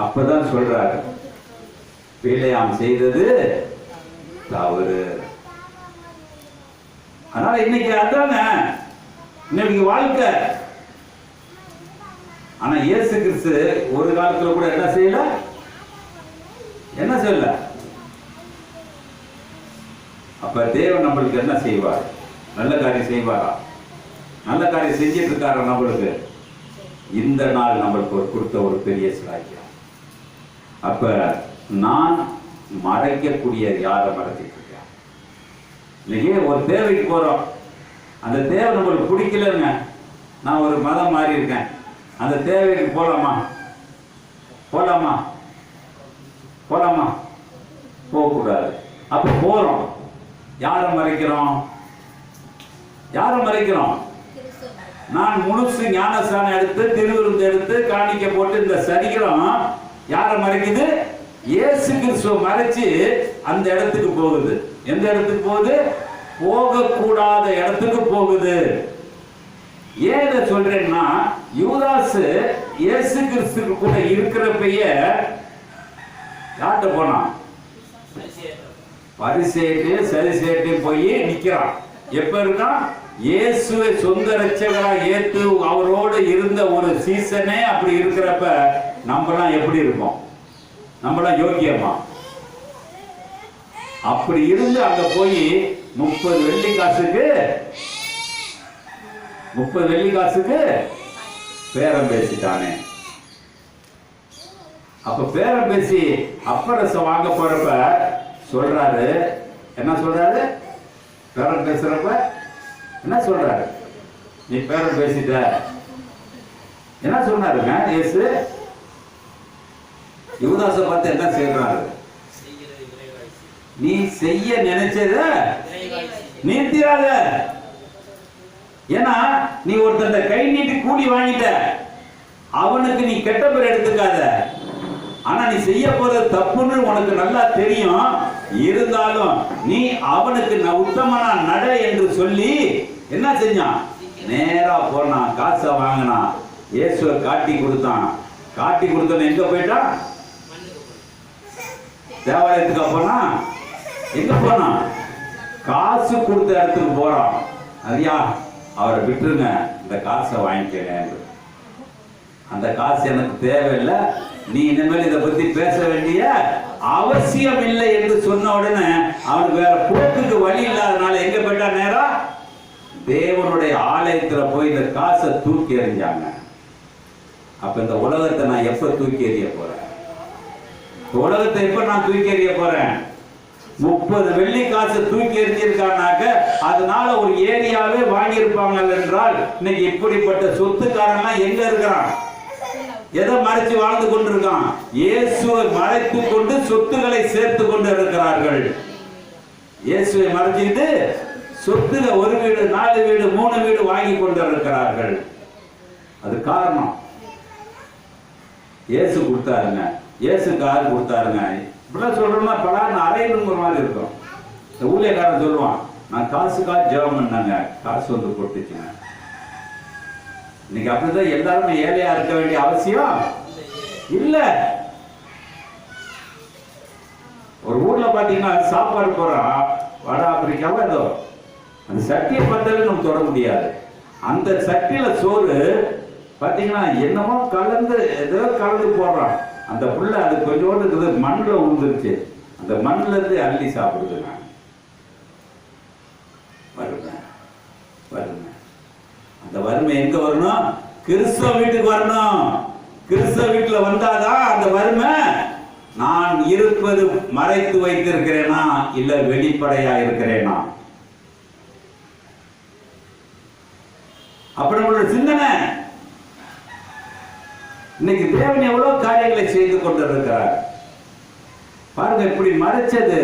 அப்பதான் சொல்றாரு, பிலேயாம் செய்தது தவறு. அதனால இன்னைக்கு அதாங்க இன்னைக்கு வாழ்க்கை. ஆனா இயேசு கிறிஸ்து ஒரு காலத்துல கூட என்ன செய்யல? அப்ப தேவன் நம்மளுக்கு என்ன செய்வார்? நல்ல காரியம் செய்வாரா? நல்ல காரியம் செஞ்சிட்டு இருக்காரு நம்மளுக்கு. இந்த நாள் நம்மளுக்கு கொடுத்த ஒரு பெரிய சாக்கியம். அப்ப நான் மறைக்கக்கூடிய யாரை மறைச்சிட்டு இருக்கேன்? இன்னைக்கு ஒரு தேவைக்கு போறோம், அந்த தேவை நம்மளுக்கு பிடிக்கலங்க, நான் ஒரு மதம் மாறி இருக்கேன், அந்த தேவைக்கு போலாமா? போகக்கூடாது. அப்ப போறோம், யாரை மறைக்கிறோம்? நான் முழுசு ஞானஸ்தானம் எடுத்து திருவிருந்து எடுத்து காணிக்க போட்டு இந்த சரீரம் யாரை மறைக்குது? இயேசு கிறிஸ்துவை மறைச்சு அந்த இடத்துக்கு போகுது. எந்த இடத்துக்கு போகுது? போகக்கூடாத இடத்துக்கு போகுது. ஏன் இதை சொல்றேன்னா, யூதாசு இயேசு கிறிஸ்துக்கு கூட இருக்கிறப்பைய யார்கிட்ட போனான்? பரிசேயர்கிட்டயும் சரிசேயர்கிட்டயும் போய் நிக்கிறான். எப்ப இருக்கான்? இயேசுவை சொந்த ரட்சகரா ஏத்து அவரோடு இருந்த ஒரு சீசனே அப்படி இருக்கிறப்ப நம்மலாம் எப்படி இருப்போம்? நம்மளாம் யோக்கியமா? அப்படி இருந்து அங்க போய் 30 வெள்ளி காசுக்கு பேரம் பேசிட்டானே. அப்ப பேரம் பேசி அப்பரசம் வாங்க போறப்ப சொல்றாரு, என்ன சொல்றாரு? பேரம் பேசுறப்ப என்ன சொல்றாரு? நீ பேரம் பேசிட்ட என்ன சொன்னாருங்க இயேசு? யூதாசை பார்த்து என்ன செய்யறாரு? நீ செய்ய நினைச்சத நிறுத்திடாத. ஏன்னா நீ ஒருத்தன் கை நீட்டி கூலி வாங்கிட்ட, அவனுக்கு நீ கெட்ட பேர் எடுத்துக்காத. ஆனா நீ செய்ய போறது தப்புன்னு உனக்கு நல்லா தெரியும். இருந்தாலும் நீ அவனுக்கு உத்தமனா நட என்று சொல்லி என்ன செஞ்சான்? நேரா போனான், காசை வாங்கினான், இயேசுவை காட்டி கொடுத்தான். காட்டி கொடுத்தவன் எங்க போயிட்டான்? தேவாலயத்துக்கு போனா. எங்க போனான்? காசு கொடுத்த இடத்துக்கு போறான். ஐயா அவரை விட்டுருங்க, இந்த காசை வாங்கிக்கிறேன். அந்த காசு எனக்கு தேவையில்லை, நீ இனிமேல் இதை பத்தி பேச வேண்டிய அவசியம் இல்லை என்று சொன்ன உடனே அவனுக்கு வேற போக்குக்கு வழி இல்லாதனால எங்க போயிட்டா? நேரா தேவனுடைய ஆலயத்துல போய் இந்த காசை தூக்கி எறிஞ்சாங்க. அப்ப இந்த உலகத்தை நான் எப்ப தூக்கி எறிய போறேன்? உலகத்தை எப்ப நான் தூக்கி எறிய போறேன்? 30 வெள்ளி காசு தூக்கி எறிஞ்சிருக்கானாக்க அதனால ஒரு ஏரியாவே வாங்கியிருப்பாங்க என்றால் இன்னைக்கு இப்படிப்பட்ட சொத்துக்காரன் எங்க இருக்கிறான்? எதை மறைச்சு வாழ்ந்து கொண்டிருக்கான்? இயேசுவை மறைத்து கொண்டு சொத்துக்களை சேர்த்து கொண்டு இருக்கிறார்கள். இயேசுவை மறைச்சிட்டு சொத்துல 1 வீடு 4 வீடு 3 வீடு வாங்கி கொண்டு இருக்கிறார்கள். அது காரணம் இயேசு கொடுத்தாருங்க. இயேசு கார் கொடுத்தாருங்க. இப்படிலாம் சொல்றோம்னா பலான்னு அறையணுங்கிற மாதிரி இருக்கும். இந்த ஊழியக்காரன் சொல்லுவான், நான் காசுக்காக ஜெபம் பண்ணாங்க, காசு வந்து போட்டுச்சுங்க. இன்னைக்கு அப்படிதான் எல்லாருமே ஏழையா இருக்க வேண்டிய அவசியம் இல்ல. ஒரு ஊர்ல பாத்தீங்கன்னா சாப்பாடு போறான், வட ஆப்பிரிக்காவோ ஏதோ, அந்த சட்டியை பார்த்தாலே நம்ம தொட முடியாது. அந்த சட்டியில சோறு பாத்தீங்கன்னா என்னமோ கலந்து ஏதோ கலந்து போடுறான். அந்த புள்ள அது கொஞ்சோண்டு இருக்குது, மண்ணில் உழுந்துருச்சு. அந்த மண்ணில இருந்து அள்ளி சாப்பிடுதுங்க. வருங்க அந்த வறுமை எங்க வரணும்? கிறிஸ்தவ வீட்டுக்கு வரணும். கிறிஸ்தவ வீட்டுல வந்தாதான் அந்த வறுமை நான் இருப்பது மறைத்து வைத்திருக்கிறேனா இல்ல வெளிப்படையா இருக்கிறேனா? அப்ப நம்மளோட சிந்தனை. இன்னைக்கு தேவன் எவ்வளவு காரியங்களை செய்து கொண்டிருக்கிறார் பாருங்க. இப்படி மறைச்சது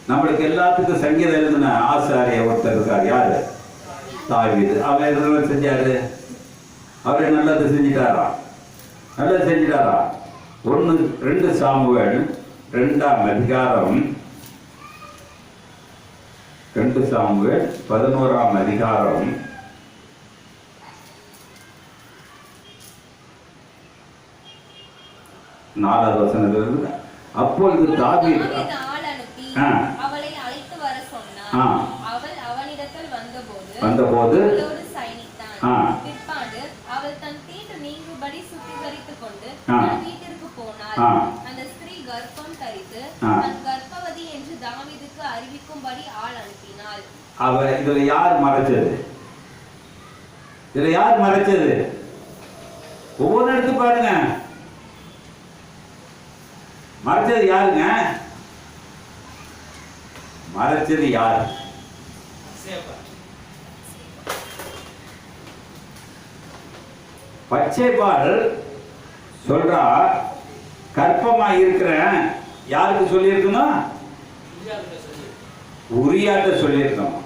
நம்மளுக்கு எல்லாத்துக்கும் சங்கீதம் எழுதின ஆசாரிய ஒருத்தர் இருக்கார். யாரு? தாவீது. அவர் எதுவும் செஞ்சாரு? அவரை நல்லது செஞ்சிட்டாரா? நல்லது செஞ்சிட்டாரா? 1-2 சாமுவேல் 2ஆம் அதிகாரம் 2 சாமுவேல் 11ஆம் அதிகாரம் 4வது வசனத்திலிருந்து, அப்பொழுது தாவீது அவளை அழைத்து வர சொன்னான். அவள் அவனிடத்தில் வந்தபோது பிற்பாடு அவள் தன் தீட்டு நீங்கும்படி சுத்திகரித்துக் கொண்டு வீட்டிற்கு போனாள். அந்த ஸ்திரீ கர்ப்பம் தரித்து தன் கர்ப்பவதி என்று தாவீதுக்கு அறிவிக்கும்படி ஆள் அனுப்பினாள். இதுல யார் மறைச்சது? இதுல யார் மறைச்சது? ஒவ்வொரு இடத்து பாருங்க, மறைச்சது யாருங்க? மறைச்சது யார்? பச்சைபால் சொல்றா, கற்பமா இருக்கிறேன். யாருக்கு சொல்லியிருக்கணும்? உரியாட்ட சொல்லியிருக்கணும்.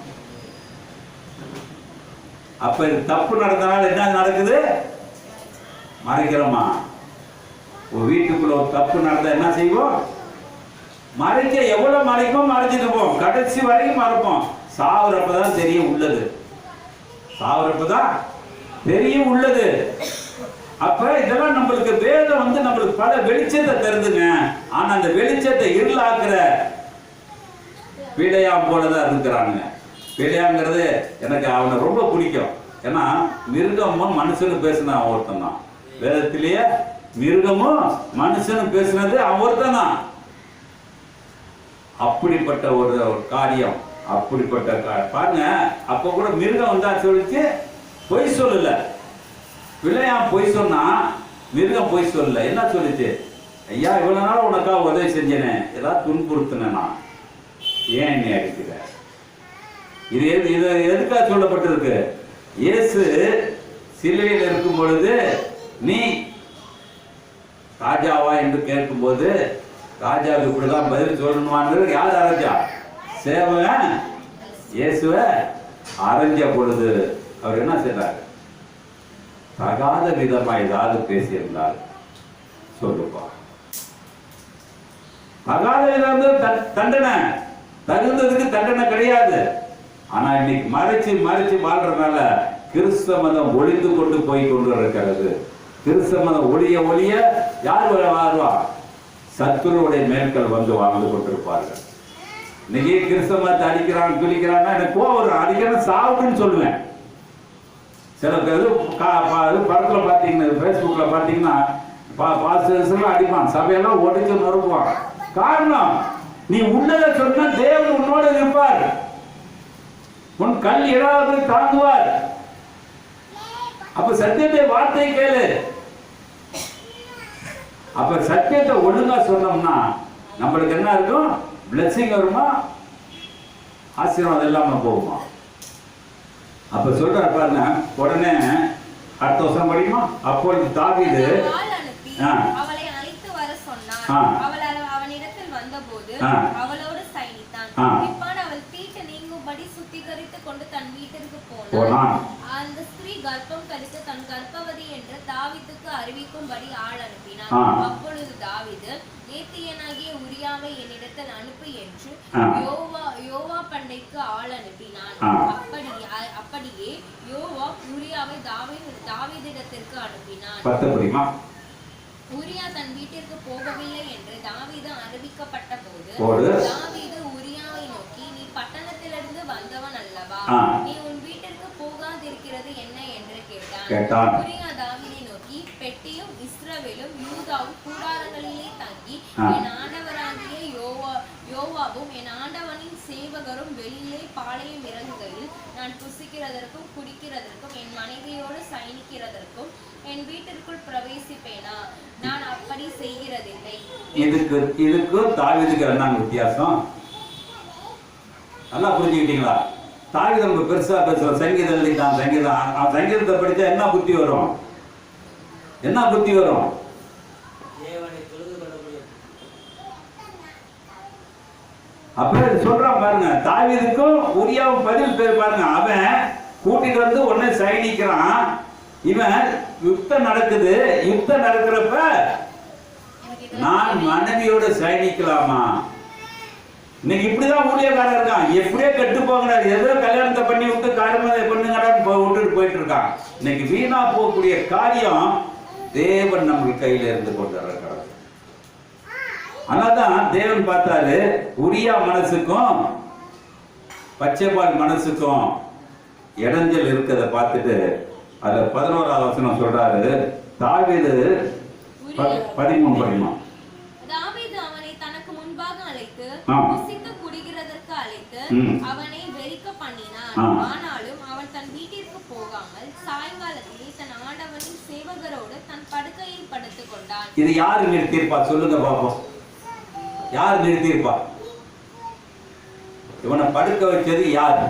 அப்ப இது தப்பு நடந்தனால என்ன நடக்குது? மறைக்கிறோமா? ஒரு வீட்டுக்குள்ள ஒரு தப்பு நடந்தா என்ன செய்வோம்? மறைக்க எவ்வளவு மறைக்கும், மறைச்சிட்டு போவோம், கடைசி வரைக்கும் மறைப்போம். சாவுறப்பதான் தெரியும் உள்ளது, சாவுறப்பதான் தெரியும் உள்ளது. அப்ப இதெல்லாம் நம்மளுக்கு வேதம் வந்து நம்மளுக்கு பல வெளிச்சத்தை தருதுங்க. ஆனா அந்த வெளிச்சத்தை இருளாக்குற பிழையாம் போலதான் இருக்கிறாங்க. பிழையாங்கிறது எனக்கு அவனை ரொம்ப பிடிக்கும். ஏன்னா மிருகமும் மனுஷனும் பேசின ஒருத்தன் தான். வேதத்திலேயே மிருகமும் மனுஷனும் பேசினது அவன் ஒருத்தன் தான். அப்படிப்பட்ட ஒரு காரியம், அப்படிப்பட்ட பாருங்க. அப்ப கூட மிருகம் வந்தா சொல்லிச்சு, பொய் சொல்லல. பிள்ளையாம் பொய் சொன்னா, மிருகம் பொய் சொல்லல. என்ன சொல்லிச்சு? ஐயா, இவ்வளவு நாள் உனக்காக உதவி செஞ்சேனே, ஏதாவது துன்புறுத்தினா ஏன் நீ அடிக்கிற? இது எதுக்காக சொல்லப்பட்டிருக்கு? இயேசு சிலுவையில் இருக்கும் பொழுது நீ ராஜாவா என்று கேட்கும் போது ராஜாவுக்கு இப்படிதான் பதில் சொல்லணுமான்னு யார் அரைஞ்சா? சேவகன் இயேசுவ அரைஞ்ச பொழுது அவர் என்ன செய்றாரு? தகாத விதமா ஏதாவது பேசியிருந்தால் சொல்லுப்பா. தகாத விதம் தண்டனை, தகுந்ததுக்கு தண்டனை கிடையாது. ஆனா இன்னைக்கு மறைச்சு மறைச்சு வாழ்றதுனால கிறிஸ்தவ மதம் ஒளிந்து கொண்டு போய் கொண்டு இருக்கிறது. கிறிஸ்தவ மதம் ஒளிய ஒளிய யார் வாழ்வா? சத்துருடைய மேற்கள் வந்து வாழ்ந்து கொண்டிருப்பார்கள். இன்னைக்கு கிறிஸ்தவ மதத்தை அடிக்கிறான் குளிக்கிறான்னா எனக்கு கோவம் அடிக்கணும், சாவுன்னு சொல்லுவேன். சில பேர் படத்துல பாத்தீங்கன்னா, பேஸ்புக்ல பாத்தீங்கன்னா பாஸ்டர்ஸ் அடிப்பான், சபையெல்லாம் ஒடிச்சு நொறுக்குவான். காரணம், நீ உள்ளதை சொன்னா தேவன் உன்னோட இருப்பார், உன் கல் இடாது தாங்குவார். அப்ப சத்தியத்தை வார்த்தை கேளு. அப்ப சத்தியத்தை ஒழுங்கா சொன்னோம்னா நம்மளுக்கு என்ன இருக்கும்? பிளெஸிங் வருமா, ஆசீர்வாதம் இல்லாம போகுமா? அப்ப சொல்ற பாருங்க, உடனே அடுத்த வருஷம் படிக்குமா? அப்பொழுது தாவீது அவளை அழைத்து வர சொன்னான். அவனிடத்தில் வந்தபோது அவளோடு சயனித்தான். பிற்பாடு அவள் தீட்டு நீங்கும்படி சுத்திகரித்துக் கொண்டு தன் வீட்டிற்கு போனான். அந்த ஸ்திரீ கர்ப்பம் கரித்து தன் கர்ப்பவதி என்று தாவீதுக்கு அறிவிக்கும்படி ஆள் அனுப்பினான். அப்பொழுது தாவீது, ஏத்தியனாகிய உரியாவை என்னிடத்தில் அனுப்பு என்று யோவா பண்டைக்கு ஆள் அனுப்பினான். அப்படியே யோவா உரியாவை தாவீதிடத்திற்கு அனுப்பினான். உரியா தன் வீட்டிற்கு போகவில்லை என்று தாவீது அறிவிக்கப்பட்ட போது தாவீது உரியாவை நோக்கி, நீ பட்டணத்திலிருந்து வந்தவன் அல்லவா? நீ உன் வீட்டிற்கு போகாதிருக்கிறது என்ன என்று கேட்டான். உரியா தாவீதை நோக்கி, பெட்டியும் இஸ்ரவேலும் யூதாவும் கூடாரங்களிலே தங்கி என் ஆண்டவராகிய யோவாவும் என் ஆண்டவனின் சேவகரும் வெளியிலே பாளையம் இறங்குகையில் நான் புசிக்கிறதற்கும் குடிக்கிறதற்கும் என் மனைவியோடு சயனிக்கிறதற்கும் என் வீட்டிற்குள் பிரவேசிப்பேனா? நான் அப்படி செய்கிறதில்லை. இதுக்கு தாவீதுக்கு என்ன வித்தியாசம்? நல்லா புரிஞ்சுக்கிட்டீங்களா? தாவீது நம்ம பெருசா பேசுற சங்கீதம் எழுதிட்டான். சங்கீதத்தை படிச்சா என்ன புத்தி வரும்? என்ன புத்தி வரும்? அப்ப சொல்றான் பாருங்க, தாவீதுக்கும் உரியாவும் பதில் பேர் பாருங்க. அவன் கூட்டிட்டு வந்து உடனே சயனிக்கிறான். இவன் யுத்தம் நடக்குது. யுத்தம் நடக்கிறப்ப நான் மனைவியோட சயனிக்கலாமா? இன்னைக்கு இப்படிதான் ஊழியக்காரன் இருக்கான். எப்படியோ கெட்டு போகிறார், ஏதோ கல்யாணத்தை பண்ணி விட்டு காரியத்தை பண்ணுங்கடான்னு விட்டுட்டு போயிட்டு இருக்கான். இன்னைக்கு வீணா போகக்கூடிய காரியம் தேவன் நமக்கு கையில இருந்து கொண்டு இருக்கிறார். அதனால்தான் தேவன் பார்த்தாரு, உரியா மனசுக்கும் பச்சைபால் மனசுக்கும் இடைஞ்சல் இருக்கிறத பார்த்துட்டு அதுல 11வது வசனம் சொல்றாரு. தாவீது 13 படிமா. தாவீது அவனை தனக்கு முன்பாக அழைத்து புசித்து குடிக்கிறதற்கு அழைத்து அவனை வெறிக்க பண்ணினான். ஆனாலும் அவன் தன் வீட்டிற்கு போகாமல் சாயங்காலத்திலே தன் ஆண்டவனின் சேவகரோடு தன் படுக்கையில் படுத்துக் கொண்டான். இது யாரு நிறுத்தியிருப்பா? சொல்லுங்க பாப்போம். யார் நிறுத்தியிருப்பா? இவனை படுக்க வச்சது யாரு?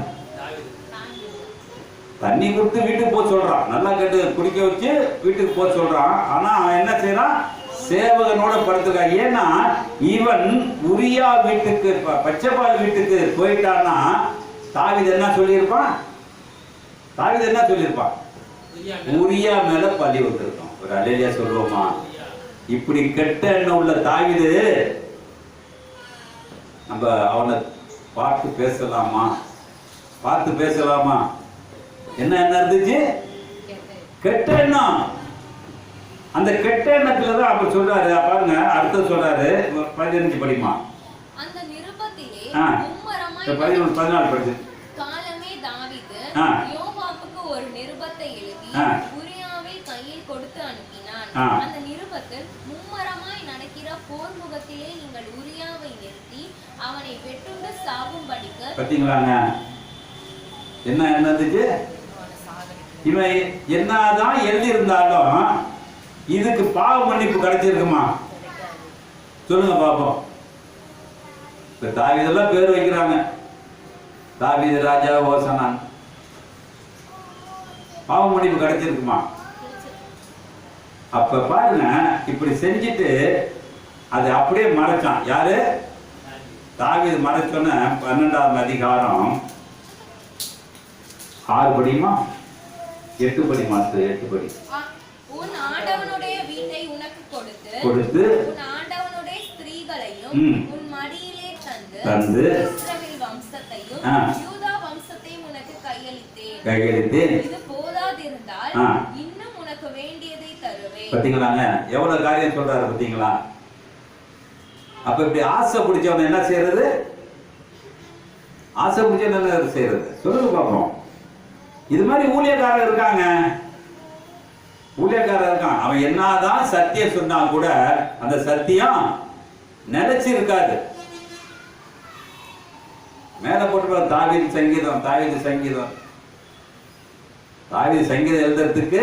தண்ணி கொடுத்து வீட்டுக்கு போக சொல்றான். நல்லா கேட்டு குடிக்க வச்சு வீட்டுக்கு போக சொல்றான். ஆனா அவன் என்ன செய்யறான்? சேவகனோட படுத்துக்கான். ஏன்னா இவன் உரியா வீட்டுக்கு, பச்சைபால் வீட்டுக்கு போயிட்டான்னா தாவீது என்ன சொல்லியிருப்பான்? தாவீது என்ன சொல்லியிருப்பான்? உரியா மேல பழி வந்திருக்கோம். ஒரு அல்லேலூயா சொல்லுவோமா? இப்படி கெட்ட எண்ணம் உள்ள தாவீது நம்ம அவனை பார்த்து பேசலாமா? பார்த்து பேசலாமா? என்ன இருந்துச்சு? கெட்ட எண்ணம். அந்த கெட்ட எண்ணத்துல தான் அவர் சொல்றாரு. பாருங்க, அடுத்து சொல்றாரு 15 படிமா. அந்த நிருபத்திலே 14 படிச்சு. காலமே தாவீது யோவாபுக்கு ஒரு நிருபத்தை எழுதி உரியாவை கையில் கொடுத்து அனுப்பினான். அந்த நிருபத்தில் மும்மரமாய் நடக்கிற போர் முகத்திலே நீங்கள் உரியாவை நிறுத்தி அவனை வெட்டுண்டு சாகும்படிக்கு. பாத்தீங்களாங்க என்ன இருந்துச்சு? இவன் என்னதான் எழுதி இருந்தாலும் இதுக்கு பாவ மன்னிப்பு கிடைச்சிருக்குமா? சொல்லுங்க பாப்போம். இப்ப தாவீதெல்லாம் பேர் வைக்கிறாங்க, தாவீது ராஜா ஓசனான். பாவ மன்னிப்பு கிடைச்சிருக்குமா? அப்ப பாருங்க, இப்படி செஞ்சுட்டு அதை அப்படியே மறைச்சான். யாரு? தாவீது மறைச்சோன்னு 12ஆம் அதிகாரம் 6 படிமா 8 படி மாத்து 8 படி. உன் ஆண்டவனுடைய வீட்டை உனக்கு கொடுத்து உன் ஆண்டவனுடைய ஸ்திரீகளையும் உன் மடியிலே தந்து இஸ்ரவேல் வம்சத்தையும் யூதா வம்சத்தையும் உனக்கு கையளித்தேன். இது போதாதிருந்தால் இன்னும் உனக்கு வேண்டியதை தருவேன். பாத்தீங்களாங்க எவ்வளவு காரியம் சொல்றாரு பாத்தீங்களா? அப்ப இப்படி ஆசை பிடிச்சவன் என்ன செய்யறது? ஆசை பிடிச்சவன் என்ன செய்யறது? சொல்லுங்க பாப்போம். இது மாதிரி ஊழியக்காரர் இருக்காங்க, ஊழியக்காரர் இருக்கான். அவன் என்னதான் சத்தியம் சொன்னா கூட அந்த சத்தியம் நிலைச்சு இருக்காது. மேல போட்டு தாவீது சங்கீதம், தாவீது சங்கீதம், தாவீது சங்கீதம் எழுதுறதுக்கு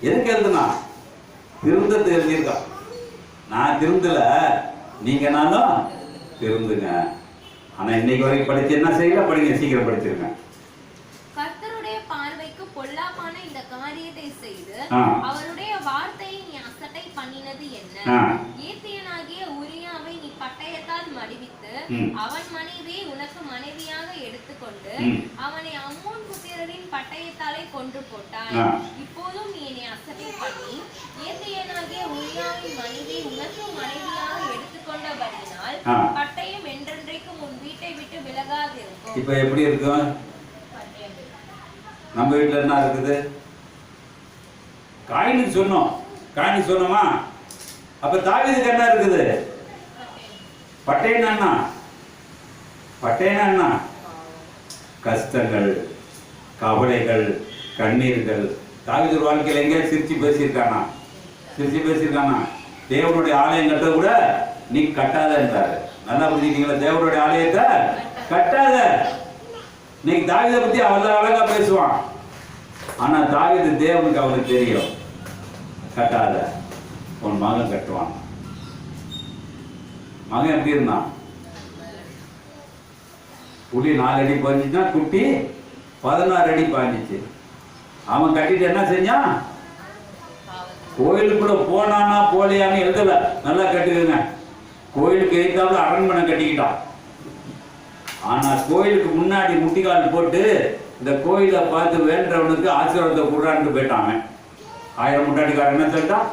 எதுக்கு எழுதுனா? திருந்தது எழுதியிருக்கான். நான் திருந்தல, நீங்க நானும் திருந்துங்க. ஆனா இன்னைக்கு வரைக்கும் படிச்சு என்ன செய்யல? படிங்க, சீக்கிரம் படிச்சிருங்க. கர்த்தருடைய பார்வைக்கு பொல்லாப்பான இந்த காரியத்தை செய்து அவருடைய வார்த்தையை நீ அசட்டை பண்ணினது என்ன? ஏத்தியனாகிய உரியாவை நீ பட்டயத்தால் மடிவித்து அவன் மனைவியை உனக்கு மனைவியாக எடுத்துக்கொண்டு அவனை அம்மோன் புத்திரரின் பட்டயத்தாலே கொன்று போட்டாய். இப்போதும் நீ என்னை அசட்டை பண்ணி ஏத்தியனாகிய உரியாவின் மனைவியை உனக்கு மனைவியாக எடுத்துக்கொண்டபடியினால் பட்டயம் என்றென்றைக்கும் உன் வீட்டை விட்டு விலகாதிருக்கும். இப்ப எப்படி இருக்கும்? நம்ம வீட்டுல என்ன இருக்குது? காயினுக்கு சொன்னோம், காயினுக்கு சொன்னோமா? அப்ப தாவீதுக்கு என்ன இருக்குது? பட்டேனா? பட்டேனா கஷ்டங்கள், கவலைகள், கண்ணீர்கள். தாவீது வாழ்க்கையில் எங்கே சிரிச்சு பேசியிருக்கானா? சிரிச்சு பேசியிருக்கானா? தேவனுடைய ஆலயம் கட்ட கூட நீ கட்டாத என்றாரு. நல்லா புரிஞ்சுக்கிட்டீங்களா? தேவனுடைய ஆலயத்தை கட்டாத. இன்னைக்கு தாவீதை பத்தி அவ்வளவு அழகா பேசுவான். ஆனா தாவீது தேவனுக்கு அவனுக்கு தெரியும், கட்டாத, உன் மகன் கட்டுவான். மகன் எப்படி இருந்தான்? புலி 4 அடி பாஞ்சிச்சுன்னா குட்டி 16 அடி பாஞ்சிச்சு. அவன் கட்டிட்டு என்ன செஞ்சான்? கோயிலுக்குள்ள போனானா போலையான்னு எழுதல, நல்லா கட்டுக்குங்க. கோயிலுக்கு எதிர்த்தாப்புல அரண்மனை கட்டிக்கிட்டான். ஆனா கோயிலுக்கு முன்னாடி முட்டிக்கால் போட்டு இந்த கோயிலை பார்த்து வேண்டவனுக்கு ஆசீர்வாதத்தை கொடுறான்னு போயிட்டான். 1000 முட்டாட்டிக்காரன் என்ன சொல்லிட்டான்?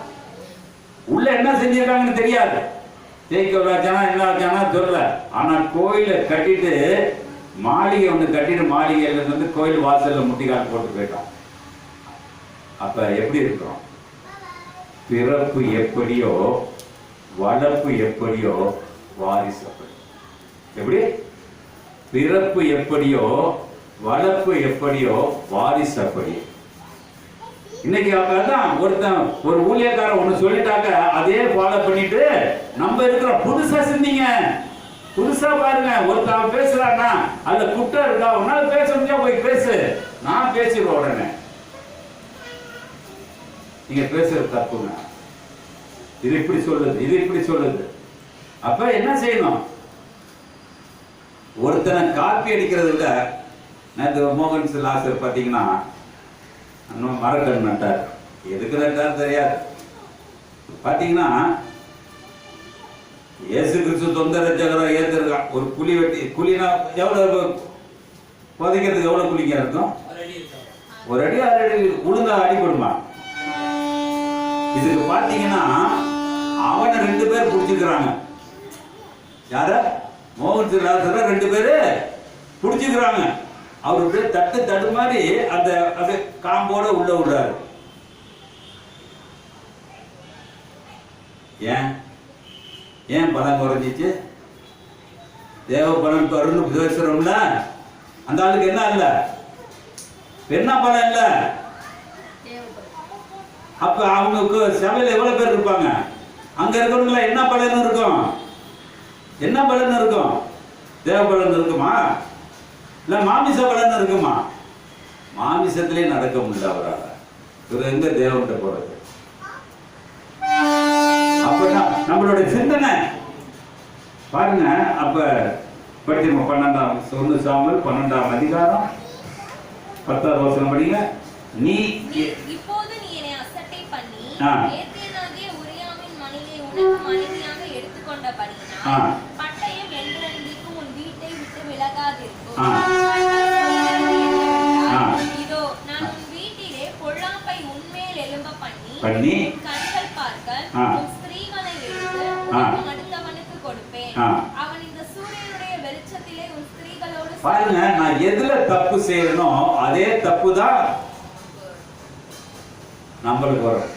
உள்ள என்ன செஞ்சிருக்காங்கன்னு தெரியாது. தேய்க்க வச்சானா என்ன வச்சானா சொல்லல. ஆனா கோயிலை கட்டிட்டு மாளிகை ஒன்று கட்டிட்டு மாளிகையில வந்து கோயில் வாசல்ல முட்டிக்கால் போட்டு போயிட்டான். அப்ப எப்படி இருக்கிறோம்? பிறப்பு எப்படியோ வளர்ப்பு எப்படியோ வாரிசு அப்படி. எப்படி? பிறப்பு எப்படியோ வளர்ப்பு எப்படியோ வாரிசு அப்படி. இன்னைக்கு அப்பதான் ஒருத்தன் ஒரு ஊழியக்காரன் ஒண்ணு சொல்லிட்டாக்க அதே ஃபாலோ பண்ணிட்டு நம்ம இருக்கிற புதுசா சிந்திங்க, புதுசா பாருங்க. ஒருத்தன் பேசுறான்னா அதுல குற்றம் இருக்கா? உன்னால பேச முடியா போய் பேசு. நான் பேசிடுவேன் உடனே. நீங்க பேசுறது தப்புங்க. இது இப்படி சொல்லுது, இது இப்படி சொல்லுது. அப்ப என்ன செய்யணும்? ஒருத்தனை காப்பி அடிக்கிறது இல்ல. நேற்று மோகன் லாசர் பார்த்தீங்கன்னா மரக்கன்று நட்டார். எதுக்கு நட்டார் தெரியாது. பார்த்தீங்கன்னா இயேசு கிறிஸ்து தொந்த ரட்சகரை ஏற்றிருக்கான். ஒரு குழி வெட்டி, குழினா எவ்வளவு புதைக்கிறதுக்கு எவ்வளவு குழிக்கா இருக்கும்? ஒரு அடி 6 அடி உளுந்தா அடிபடுமா? இதுக்கு பாத்தீங்கன்னா அவனை 2 பேர் புடிச்சுக்கிறாங்க. யார? மோகன் சிலாசரை 2 பேரு புடிச்சுக்கிறாங்க. அவரு தட்டு மாதிரி அந்த காம்போட உள்ள விடுறாரு. ஏன் பலம் குறைஞ்சிச்சு? தேவ பலன் தருன்னு பேசுறோம்ல, அந்த ஆளுக்கு என்ன இல்ல? என்ன பலம் இல்ல? அப்ப அவங்களுக்கு சபையில எவ்வளவு பேர் இருப்பாங்க? அங்க இருக்கிறவங்கள என்ன பலன் இருக்கும்? என்ன பலன் இருக்கும்? தேவ பலன் இருக்குமா? இல்ல மாமிச பலன் இருக்குமா? மாமிசத்திலே நடக்க முடியல அவரால். இவர் எங்க தேவன்கிட்ட போறது? அப்ப நம்மளுடைய சிந்தனை பாருங்க. அப்ப படிச்சோம் 12 சாமுவேல் 12ஆம் அதிகாரம் 10ஆவது வசனம் படிங்க. நீ இப்போது நீ என்னை அசட்டை பண்ணி ஏத்தேனாகிய உரியாமின் மனைவியை உனக்கு மனைவியாக எடுத்துக்கொண்டபடியினால் பட்டயம் என்றென்றைக்கும் உன் வீட்டை விட்டு விலகாதிருக்கும். இதோ நான் உன் வீட்டிலே பொல்லாப்பை உன்மேல் எழும்ப பண்ணி கண்கள் பார்க்க உன் ஸ்திரீகளை எடுத்து உனக்கு அடுத்தவனுக்கு கொடுப்பேன். அவன் இந்த சூரியனுடைய வெளிச்சத்திலே உன் ஸ்திரீகளோடு பாருங்க. நான் எதுல தப்பு செய்யணும் அதே தப்பு தான் நம்மளுக்கு வரும்.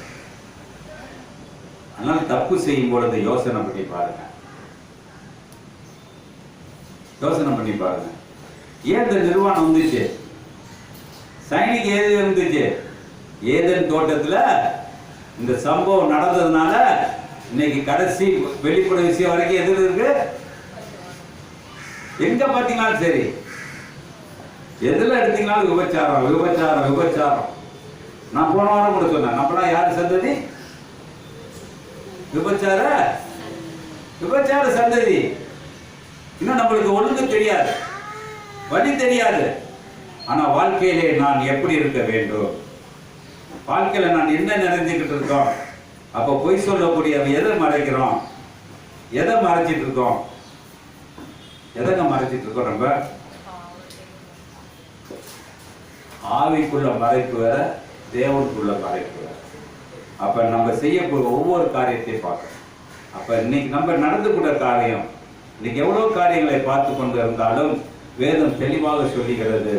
அதனால தப்பு செய்யும் பொழுது யோசனை பண்ணி பாருங்க. யோசனை பண்ணி பாருங்க. ஏன் இந்த நிர்வாணம் வந்துச்சு? சைனிக்கு ஏது இருந்துச்சு? ஏதேன் தோட்டத்துல இந்த சம்பவம் நடந்ததுனால இன்னைக்கு கடைசி வெளிப்பட விஷயம் வரைக்கும் எது இருக்கு? எங்க பாத்தீங்கன்னாலும் சரி, எதுல எடுத்தீங்கன்னாலும் விபச்சாரம் விபச்சாரம் விபச்சாரம். நான் போன வாரம் கூட சொன்னேன், நம்மளாம் யாரு சந்ததி? விபச்சார சந்ததி. இன்னும் நம்மளுக்கு ஒழுங்கு தெரியாது, வழி தெரியாது. ஆனா வாழ்க்கையிலே நான் எப்படி இருக்க வேண்டும்? வாழ்க்கையில நான் என்ன நிறைஞ்சுக்கிட்டு இருக்கோம்? அப்ப பொய் சொல்லக்கூடிய எதை மறைக்கிறோம்? எதை மறைச்சிட்டு இருக்கோம்? எதங்க மறைச்சிட்டு இருக்கோம்? நம்ம ஆவிக்குள்ள மறைப்பு வேற, தேவனுக்குள்ள மறைப்பு வேற. அப்ப நம்ம செய்யக்கூடிய ஒவ்வொரு காரியத்தையும் பார்க்கணும். அப்ப இன்னைக்கு நம்ம நடந்து கூட காரியம், இன்னைக்கு எவ்வளவு காரியங்களை பார்த்து கொண்டு இருந்தாலும் வேதம் தெளிவாக சொல்லுகிறது.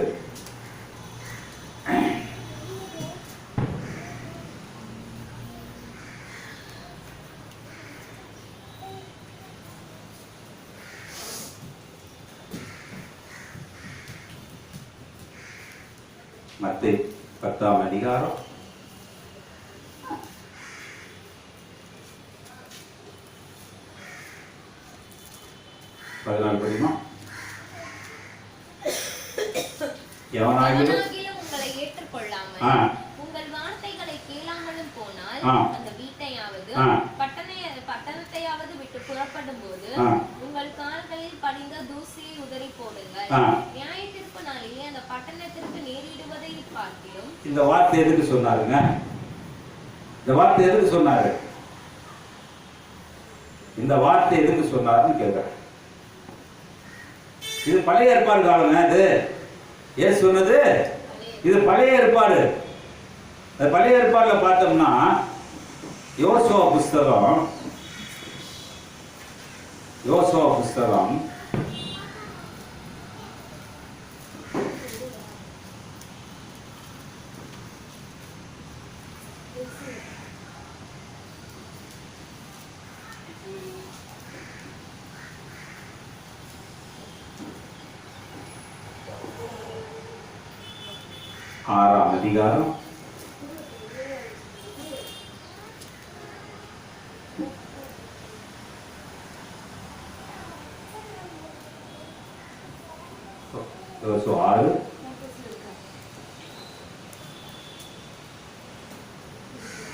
மத்தேயு 10ஆம் அதிகாரம் 14 படிமா. எவனாகிலும் உங்களை ஏற்றுக்கொள்ளாமல் உங்கள் வார்த்தைகளை கேளாமலும் போனால் அந்த வீட்டையாவது பட்டணத்தையாவது விட்டு புறப்படும் போது உங்கள் கால்களில் படிந்த தூசியை உதறி போடுங்கள். நியாய தீர்ப்பு நாளிலே அந்த பட்டணத்திற்கு நேரிடுவதை பார்க்கிலும். இந்த வார்த்தை எதுக்கு சொன்னாருங்க? இந்த வார்த்தை எதுக்கு சொன்னாரு? இந்த வார்த்தை எதுக்கு சொன்னாருன்னு கேட்கிறேன். இது பழைய ஏற்பாடு காலங்க. இது ஏன் சொன்னது? இது பழைய ஏற்பாடு. பழைய ஏற்பாடுல பார்த்தோம்னா யோசுவா புஸ்தகம் 6ஆம் அதிகாரம் 6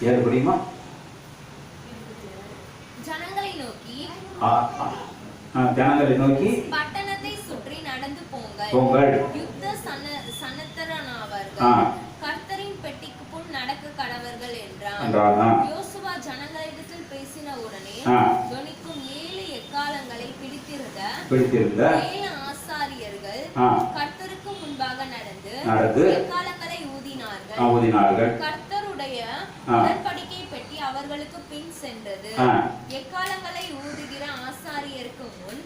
ஏன் படிக்குமா? ஜனங்களை நோக்கி பட்டணத்தை சுற்றி நடந்து போங்கள். யுத்த சன்னத்தரானவர்கள் கர்த்தரின் பெட்டிக்கு முன் நடக்க கடவர்கள் என்றான். யோசுவா ஜனங்களிடத்தில் பேசின உடனே தொனிக்கும் 7 எக்காலங்களை பிடித்திருந்த 7 ஆசாரியர்கள் கர்த்தருக்கு முன்பாக எக்காளங்களை ஊதினார்கள். கர்த்தருடைய உடன்படிக்கை பெட்டி அவர்களுக்கு பின் சென்றது. எக்காளங்களை ஊதுகிற ஆசாரியருக்கு முன்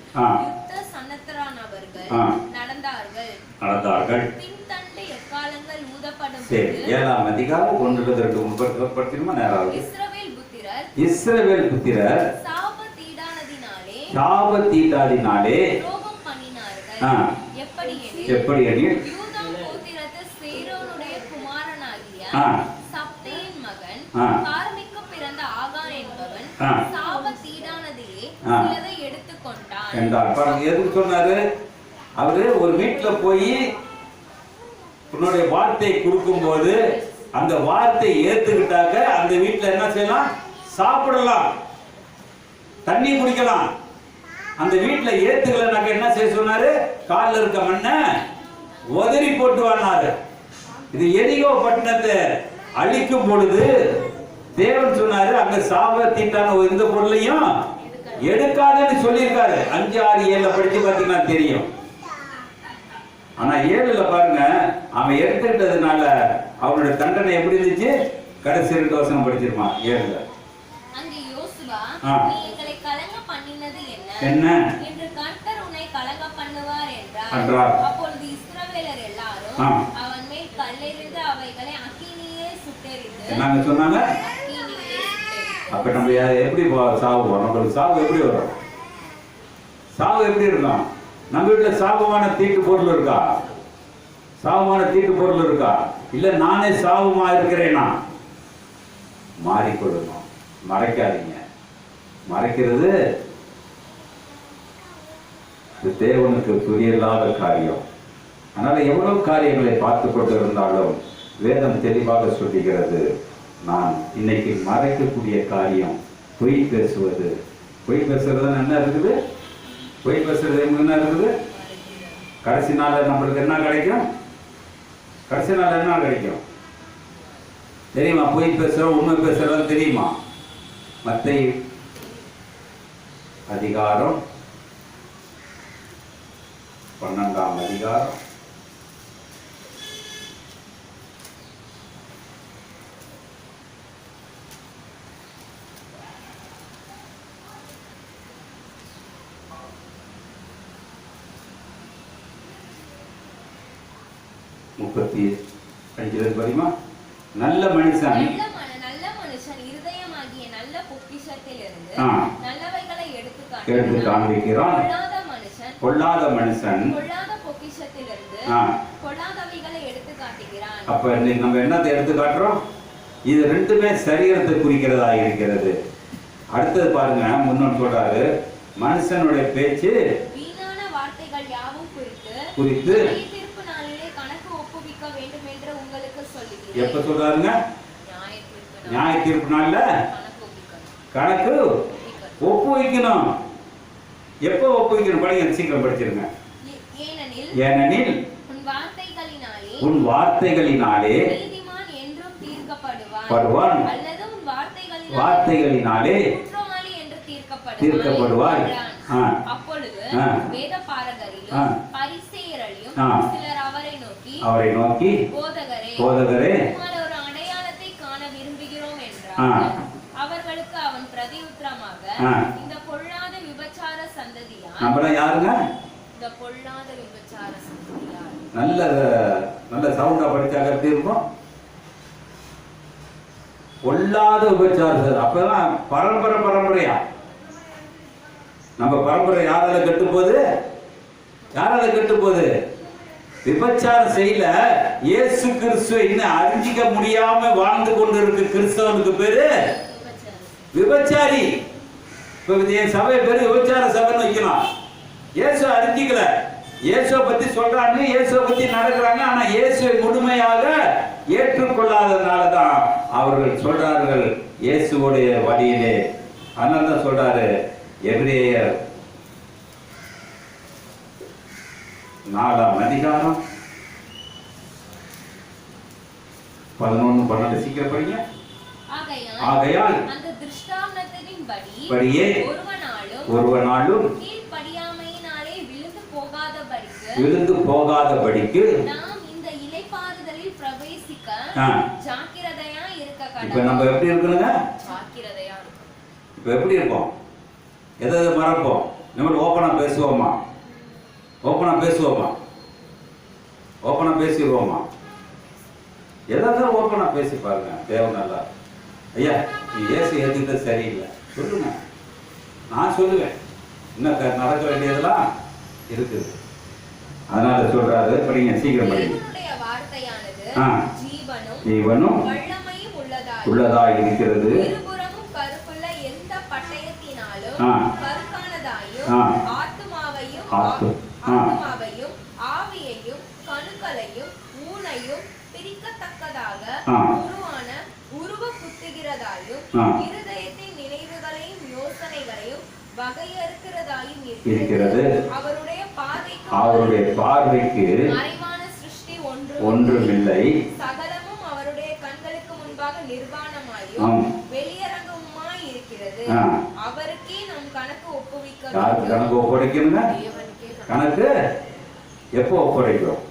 யுத்த சன்னத்தரானவர்கள் நடந்தார்கள். பின்தண்டு எக்காளங்கள் ஊதப்படும் போது 7ஆம் அதிகாரம் 1-2 நேரம் இஸ்ரவேல் புத்திரர் சாபத்தீடாதினாலே துரோகம் பண்ணினார்கள். எப்படி எனில் யூதா கோத்திரத்து சேரோனுடைய குமாரனாகிய சப்தேயின் மகன் கார்மிக்கு பிறந்த ஆகார் என்பவன் சாபத்தீடானதிலே சிலதை எடுத்துக்கொண்டான் என்றார். பாருங்க, எதுக்கு சொன்னாரு? அவரு ஒரு வீட்டுல போய் உன்னுடைய வார்த்தை கொடுக்கும் போது அந்த வார்த்தை ஏத்துக்கிட்டாக்க அந்த வீட்டுல என்ன செய்யலாம்? சாப்பிடலாம், தண்ணி குடிக்கலாம். அந்த வீட்டுல ஏத்துக்கலனாக்க என்ன செய்ய சொன்னாரு? காலில் இருக்க மண்ணை உதறி போட்டு வந்தாரு. இது எரிகோ பட்டணத்தை அழிக்கும் பொழுது தேவன் சொன்னாரு, அங்க சாபத்தீட்டான எந்த பொருளையும் எடுக்காதுன்னு சொல்லியிருக்காரு. 5, 6, 7 படிச்சு பாத்தீங்கன்னா தெரியும். ஆனா 7ல பாருங்க, அவன் எடுத்துக்கிட்டதுனால அவனுடைய தண்டனை எப்படி இருந்துச்சு? கடைசி 2 வசனம் படிச்சிருப்பான் 7ல. என்ன என்று கர்த்தர் உன்னை கலங்க பண்ணுவார் என்றார். அப்பொழுது இஸ்ரவேலர் எல்லாரும் அவன் மேல் கல்லெறிந்து அவைகளை அக்கினியே சுட்டெரித்து என்னங்க சொன்னாங்க? அப்ப நம்ம எப்படி சாவு வரும்? நம்மளுக்கு சாவு எப்படி வரும்? சாவு எப்படி இருக்கும்? நம்ம வீட்டுல சாபமான தீட்டு பொருள் இருக்கா? சாபமான தீட்டு பொருள் இருக்கா? இல்ல நானே சாபமா இருக்கிறேனா? மாறிக்கொள்ளணும். மறைக்காதீங்க. மறைக்கிறது தேவனுக்கு புரியலாத காரியம். அதனால எவ்வளவு காரியங்களை பார்த்து கொண்டு இருந்தாலும் வேதம் தெளிவாக சொல்லுகிறது, நான் இன்னைக்கு மறைக்கக்கூடிய காரியம் பொய் பேசுவது. பொய் பேசுறது என்ன இருக்குது? பொய் பேசுறது என்ன இருக்குது? கடைசி நாள் நம்மளுக்கு என்ன கிடைக்கும்? கடைசி நாள் என்ன கிடைக்கும் தெரியுமா? பொய் பேசுறோம், உண்மை பேசுறோம் தெரியுமா? மத்தேயு அதிகாரம் 12ஆம் அதிகாரம் 35 படிமா. நல்ல மனுஷன் இருதயமாகிய நல்ல பொக்கிஷத்திலிருந்து நல்லவைகளை எடுத்து காண்பிக்கிறான். பொல்லாத மனுஷன் பொல்லாத பொக்கிஷத்திலிருந்து பொல்லாதவைகளை எடுத்து காட்டுகிறான். அப்ப நம்ம என்னத்தை எடுத்து காட்டுறோம்? இது ரெண்டுமே சரீரத்தை குறிக்கிறதா இருக்கிறது. அடுத்தது பாருங்க, முன்னோன்னு சொல்றாரு, மனுஷனுடைய பேச்சு வீணான வார்த்தைகள் யாவும் குறித்து தீர்ப்பு நாளிலே கணக்கு ஒப்புவிக்க வேண்டும் என்று உங்களுக்கு சொல்லுகிறேன். எப்ப சொல்றாருங்க? நியாய தீர்ப்பு நாள்ல கணக்கு ஒப்புவிக்கணும். எப்போ ஒப்புவிக்கணும்? படிங்க, சீக்கிரம் படிச்சிருங்க. ஏனெனில் உன் வார்த்தைகளினாலே நீதிமான் என்றும் தீர்க்கப்படுவான், அல்லது உன் வார்த்தைகளினாலே குற்றவாளி என்று தீர்க்கப்படுவாய். அப்பொழுது வேதபாரகரிலும் பரிசேயரிலும் சிலர் அவரை நோக்கி போதகரே ஒரு அடையாளத்தை காண விரும்புகிறோம் என்றார். அவர்களுக்கு அவன் பிரதியுத்தரமாக, இந்த பொல்லாத விபச்சார சந்ததியார். நம்மள யாருங்க? இந்த பொல்லாத விபச்சார சந்ததியார். நல்ல சவுண்டா படிச்சாக எப்படி இருக்கும்? பொல்லாத விபச்சாரம். அப்பதான் பரம்பரையா நம்ம பரம்பரை யாரால கெட்டு போகுது? யாரால கெட்டு போகுது? விபச்சாரம் செய்யல இயேசு கிறிஸ்துவை இன்னும் அறிஞ்சிக்க முடியாம வாழ்ந்து கொண்டு இருக்கு கிறிஸ்தவனுக்கு பேரு விபச்சாரி. இப்ப என் சபை பேரு விபச்சார சபைன்னு வைக்கலாம். இயேசு அறிஞ்சிக்கல, இயேசுவை பத்தி சொல்றாங்க, இயேசுவை பத்தி நடக்கிறாங்க. ஆனா இயேசுவை முழுமையாக ஏற்றுக்கொள்ளாததுனாலதான் அவர்கள் சொல்றார்கள் இயேசுவோடைய வழியிலே. அதனால்தான் சொல்றாரு எபிரேயர் 4ஆம் அதிகாரம் 11, 12 சீக்கிரம் படிங்க. ஆகையால் அந்த திருஷ்டாந்தத்தின்படியே ஒருவனாலும் கீழ்ப்படியாமையினாலே விழுந்து போகாதபடிக்கு நாம் இந்த இளைப்பாறுதலுக்கு ஜாக்கிரதையா இருக்க இப்ப கடவுள். நம்ம எப்படி இருக்கணுங்க? ஜாக்கிரதையா இருக்கணும். இப்ப எப்படி இருக்கோம்? எதை மறப்போம்? நம்ம ஓப்பனா பேசுவோமா? ஓப்பனா பேசுவோமா? ஓப்பனா பேசிடுவோமா? எதாவது ஓப்பனா பேசி பாருங்க. தேவை நல்லா ஐயா நீ ஏசு ஏற்றுக்கிறது சரியில்லை சொல்லுங்க, நான் சொல்லுவேன். இன்னும் நடக்க வேண்டியதெல்லாம் இருக்குது. அதனால சொல்றாரு, படிங்க சீக்கிரம் படிங்க. தேவனுடைய வார்த்தையானது ஜீவனும் வல்லமையும் உள்ளதா இருக்கிறது. இருபுறமும் கருப்புள்ள எந்த பட்டயத்தினாலும் கருக்கானதாயும் ஆத்துமாவையும் ஆவியையும் கணுக்களையும் ஊனையும் பிரிக்கத்தக்கதாக உருவான உருவ குத்துகிறதாயும் இருதயத்தின் நினைவுகளையும் யோசனைகளையும் வகையறுக்கிறதாயும் இருக்கிறது. அவருடைய பார்வைக்கு மறைவான சிருஷ்டி ஒன்றுமில்லை. சகலமும் அவருடைய கண்களுக்கு முன்பாக நிர்வாணமாயும் வெளியரங்கமாய் இருக்கிறது. அவருக்கே நம் கணக்கு ஒப்புவிக்க. யாருக்கு கணக்கு ஒப்படைக்கணுங்க? கணக்கு எப்போ ஒப்படைக்கிறோம்?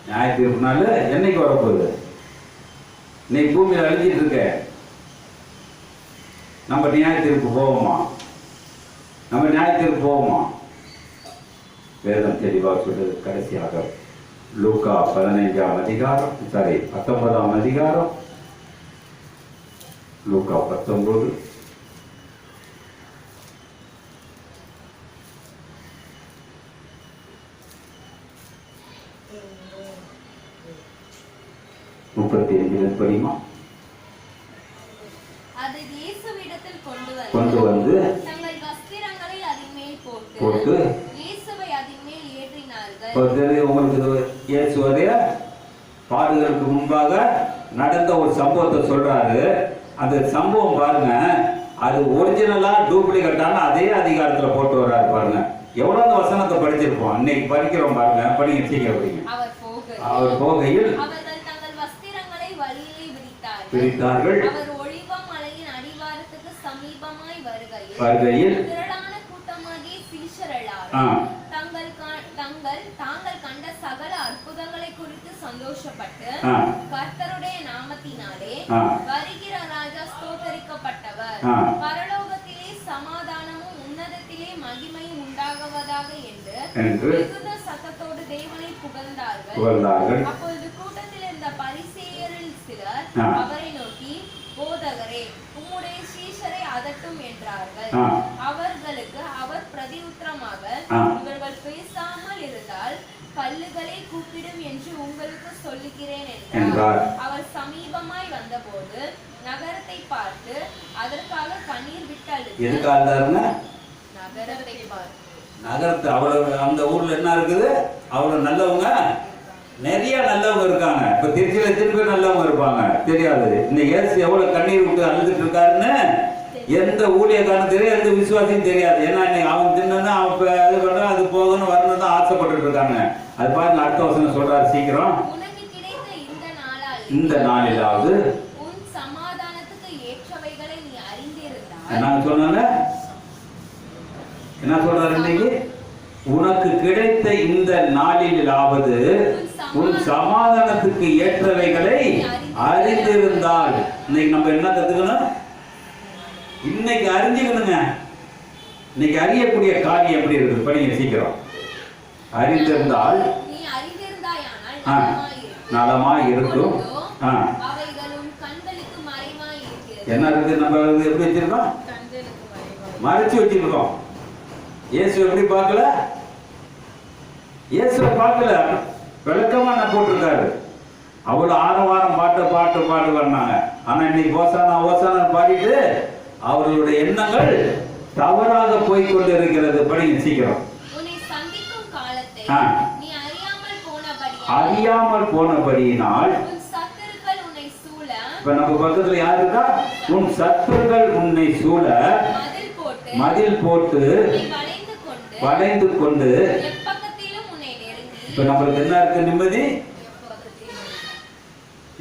நியாய தீர்ப்புனால என்னைக்கு வரப்போகுது? இன்னைக்கு பூமியில் அழிஞ்சிட்டு இருக்க, நம்ம நியாய தீர்ப்பு போவோமா? நம்ம நியாய தீர்ப்பு போவோமா? வேதம் தெளிவாக சொல்றது. கடைசியாக லூக்கா 15ஆம் அதிகாரம், 19ஆம் அதிகாரம், லூக்கா 19 35 படிமா. அது இயேசுவிடத்தில் கொண்டு வந்து தங்கள் வஸ்திரங்களை அதின் மேல் போட்டு இயேசுவை அதின் மேல் ஏற்றினார்கள். உங்களுக்கு இயேசுவதே பாடுகளுக்கு முன்பாக நடந்த ஒரு சம்பவத்தை சொல்றாரு. அந்த சம்பவம் பாருங்க, அது ஒரிஜினலா டூப்ளிகேட்டான அதே அதிகாரத்துல போட்டு வர்றாரு பாருங்க. எவ்வளவு அந்த வசனத்தை படிச்சிருப்போம், இன்னைக்கு படிக்கிறோம் பாருங்க. படிங்க சீக்கிரம் படிங்க. அவர் போகையில் அவர்கள் தங்கள் வஸ்திரங்களை வழியிலே விரித்தார்கள். அவர் ஒலிவ மலையின் அடிவாரத்துக்கு சமீபமாய் வருகையில் திரளான கூட்டமாகிய சீஷர் எல்லாரும் தாங்கள் கண்ட சகல அற்புதங்களை குறித்து சந்தோஷப்பட்டு கர்த்தருடைய நாமத்தினாலே வருகிற ராஜா ஸ்தோத்தரிக்கப்பட்டவர், பரலோகத்திலே சமாதானமும் உன்னதத்திலே மகிமையும் உண்டாகுவதாக என்று மிகுந்த சத்தத்தோடு தேவனை புகழ்ந்தார்கள். அப்பொழுது கூட்டத்தில் இருந்த பரிசேயரில் சிலர் அவரை நோக்கி, போதகரே, உம்முடைய சீஷரை அதட்டும் என்றார்கள். அவர்களுக்கு அவர் பிரதியுத்தரமாக, இவர்கள் பேசாமல் இருந்தால் கல்லுகளை கூப்பிடும் என்று உங்களுக்கு சொல்லுகிறேன் என்றார். அவர் சமீபமாய் வந்தபோது நகரத்தை பார்த்து அதற்காக கண்ணீர் விட்டு அழுது. நகரத்தை அவ்வளவு, அந்த ஊர்ல என்ன இருக்குது, அவ்வளவு நல்லவங்க, நிறைய நல்லவங்க இருக்காங்க. இப்ப திருச்சியில திருப்பி நல்லவங்க இருப்பாங்க, தெரியாது. இந்த இயேசு எவ்வளவு கண்ணீர் விட்டு அழுதுட்டு இருக்காருன்னு எந்த ஊழியக்காரனும் தெரியாது, எந்த விசுவாசியும் தெரியாது. ஏன்னா இன்னைக்கு அவன் தின்னு அவன் அது பண்ண அது போகணும் வரணும் தான் ஆசைப்பட்டு இருக்காங்க. அது பாருங்க, அடுத்த வசனம் சொல்றாரு சீக்கிரம். இந்த நாளிலாவது என்ன சொன்னாங்க, என்ன சொல்றாரு இன்னைக்கு, உனக்கு கிடைத்த இந்த நாளிலாவது உன் சமாதானத்துக்கு ஏற்றவைகளை அறிந்திருந்தால். இன்னைக்கு நம்ம என்ன கத்துக்கணும், இன்னைக்கு அறிஞ்சுக்கணுங்க. இன்னைக்கு அறியக்கூடிய காரியம் எப்படி இருக்குது, படிங்க சீக்கிரம். அறிந்திருந்தால் நலமா இருக்கும். என்ன இருக்கு, நம்ம எப்படி வச்சிருக்கோம், மறைச்சு வச்சிருக்கோம். இயேசு எப்படி பார்க்கல, இயேசுவை பார்க்கல, விளக்கமா நான் போட்டிருக்காரு. அவ்வளவு ஆரவாரம் பாட்டு பண்ணாங்க. ஆனா இன்னைக்கு ஓசானா பாடிட்டு அவர்களுடைய எண்ணங்கள் தவறாக போய்கொண்டு இருக்கிறது. படிங்க சீக்கிரம். அறியாமல் போனபடியினால் இப்ப நம்ம பக்கத்துல யாரு இருக்கா, உன் சத்துருக்கள் உன்னை சூழ மதில் போட்டு வளைந்து கொண்டு. இப்ப நம்மளுக்கு என்ன இருக்கு, நிம்மதி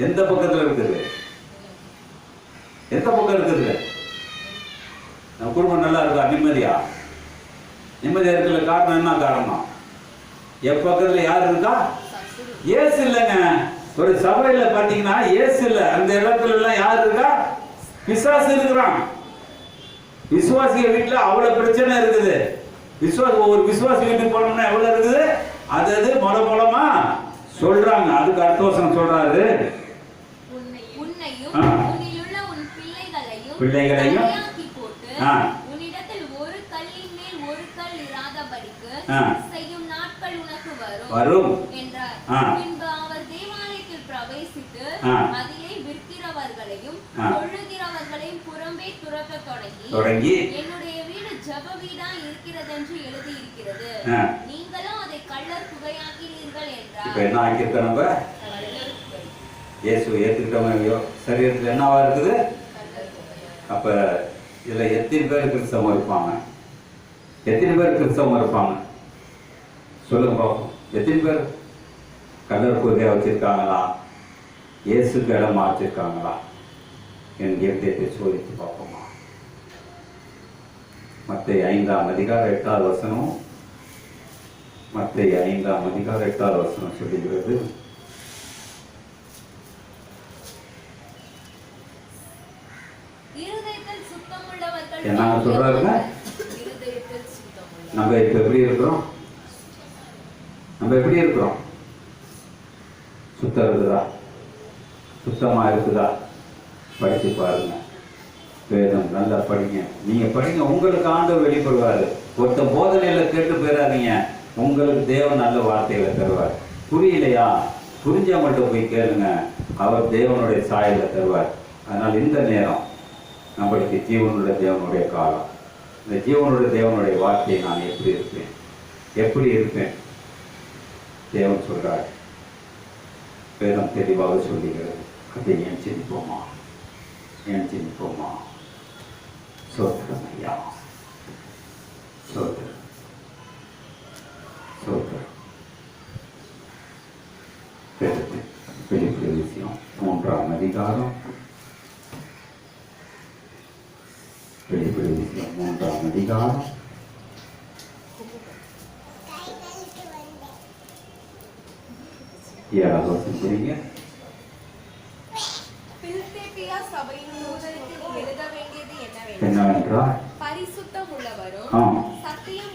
எந்த பக்கத்துல இருக்குது, எந்த பக்கம் இருக்குது, நம்ம குடும்பம் நல்லா இருக்கா, நிம்மதியா இருக்கிற காரணம் என்ன காரணம், எப்பக்கத்துல யாரு இருக்கா, இயேசு இல்லைங்க. ஒரு சபையில பாத்தீங்கன்னா இயேசு இல்ல, அந்த இடத்துல எல்லாம் யார் இருக்கா? பிசாசு இருக்கிறான். விசுவாசிகள் வீட்டுல அவ்வளவு பிரச்சனை இருக்குது. ஒரு விசுவாசி வீட்டுக்கு போனோம்னா எவ்வளவு இருக்குது, அது மூலமா சொல்றாங்க. அதுக்கு அர்த்த வசனம் சொல்றாரு, பிள்ளைகளையும் உன்னிடத்தில் ஒரு கல்லின் மேல் ஒரு கல் இராதபடிக்கு செய்யும் நாட்கள் உனக்கு வரும் என்றார். பின்பு அவர் தேவாலயத்தில் பிரவேசித்து அதிலே விற்கிறவர்களையும் கொள்ளுகிறவர்களையும் புறம்பே துரத்த தொடங்கி என்னுடைய வீடு ஜெப வீடா இருக்கிறதென்று எழுதி இருக்கிறது, நீங்களும் அதை கள்ளர் குகையாக்கிறீர்கள் என்றார். இப்ப என்ன ஆக்கியிருக்க? நம்ம இயேசு ஏத்துக்கிட்டவங்க சரீரத்தில் என்னவா இருக்குது? அப்ப இதுல எத்தனை பேர் கிறிஸ்தவம் இருப்பாங்க? எத்தனை பேர் கிறிஸ்தவம் இருப்பாங்க? சொல்லுங்க பார்ப்போம். எத்தனை பேர் கல்லர் குகையா வச்சிருக்காங்களா? இயேசுக்கு இடமா வச்சிருக்காங்களா? என் இருதயத்தை சோதித்து பார்ப்போமா? மத்தேயு 5ஆம் அதிகாரம் 8வது வசனம். மத்தேயு 5ஆம் அதிகாரம் 8வது வசனம் சொல்லுகிறது, என்ன சொல்றாருங்க? நம்ம இப்ப எப்படி இருக்கிறோம்? நம்ம எப்படி இருக்கிறோம்? சுத்தம் இருக்குதா? சுத்தமா இருக்குதா? படிச்சு பாருங்க. வேதம் நல்லா படிங்க. நீங்க படிங்க, உங்களுக்கு ஆண்டவர் வெளிப்படுவாரு. ஒருத்த போதனையில கேட்டு போயிடாதீங்க. உங்களுக்கு தேவன் நல்ல வார்த்தைகளை தருவார். புரியலையா? புரிஞ்சவங்கள்ட்ட போய் கேளுங்க, அவர் தேவனுடைய சாயலை தருவார். அதனால் இந்த நேரம் நம்மளுக்கு ஜீவனுடைய தேவனுடைய காலம். இந்த ஜீவனுடைய தேவனுடைய வார்த்தையை நான் எப்படி இருப்பேன்? எப்படி இருப்பேன்? தேவன் சொல்றார், வேதம் தெளிவாக சொல்லுகிறது. அதை ஏன் சிந்திப்போமா? ஏன் சிந்திப்போமா? சோத்திரம் ஐயா, சோத்திரம் சோத்திரம். வெளிப்படை விஷயம் 3ஆம் அதிகாரம். வெளிப்படை விஷயம் 3ஆம் அதிகாரம் 7வது வசனம் புரியுங்க. பிலதெல்பியா சபையின் தூதனுக்கு எழுத வேண்டியது என்னவென்றால், பரிசுத்தம் உள்ளவரும் சத்தியம்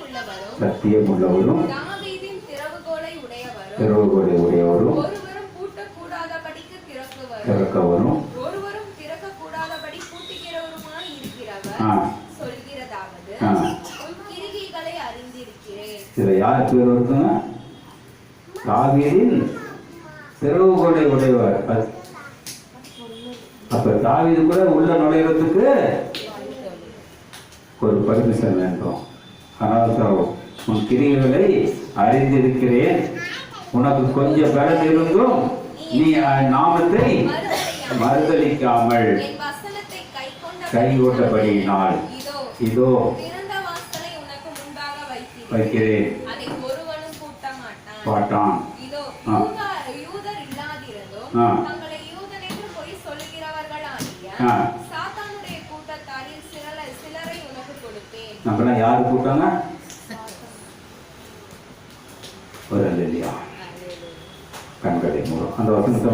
உள்ளவரும் தாவீதின் திறவுகோலை உடையவரும் ஒருவரும் பூட்டக்கூடாதபடிக்கு திறக்கவரும் ஒருவரும் திறக்கக்கூடாதபடி பூட்டுகிறவருமாய் இருக்கிறவர் சொல்கிறதாவது, உன் கிரிகைகளை அறிந்திருக்கிறேன். இதுல யார் பேர் வருதுங்க? தாவீதின் திறவுகோலை உடையவர். அப்ப தாவீது கூட உள்ள நுழைகிறதுக்கு ஒரு பர்மிஷன் வேண்டும். ஆனால் உன் கிரிகளை அறிந்திருக்கிறேன், உனக்கு கொஞ்சம் பலன் இருந்தும் நீ நாமத்தை மறுதலிக்காமல் கைகொண்டபடியினால் இதோ வைக்கிறேன் பாட்டான். நம்மளாம் யாரு கூட்டாங்க? ஒரு இல்லையா? கண்களை மூலம் அந்த வசனத்தை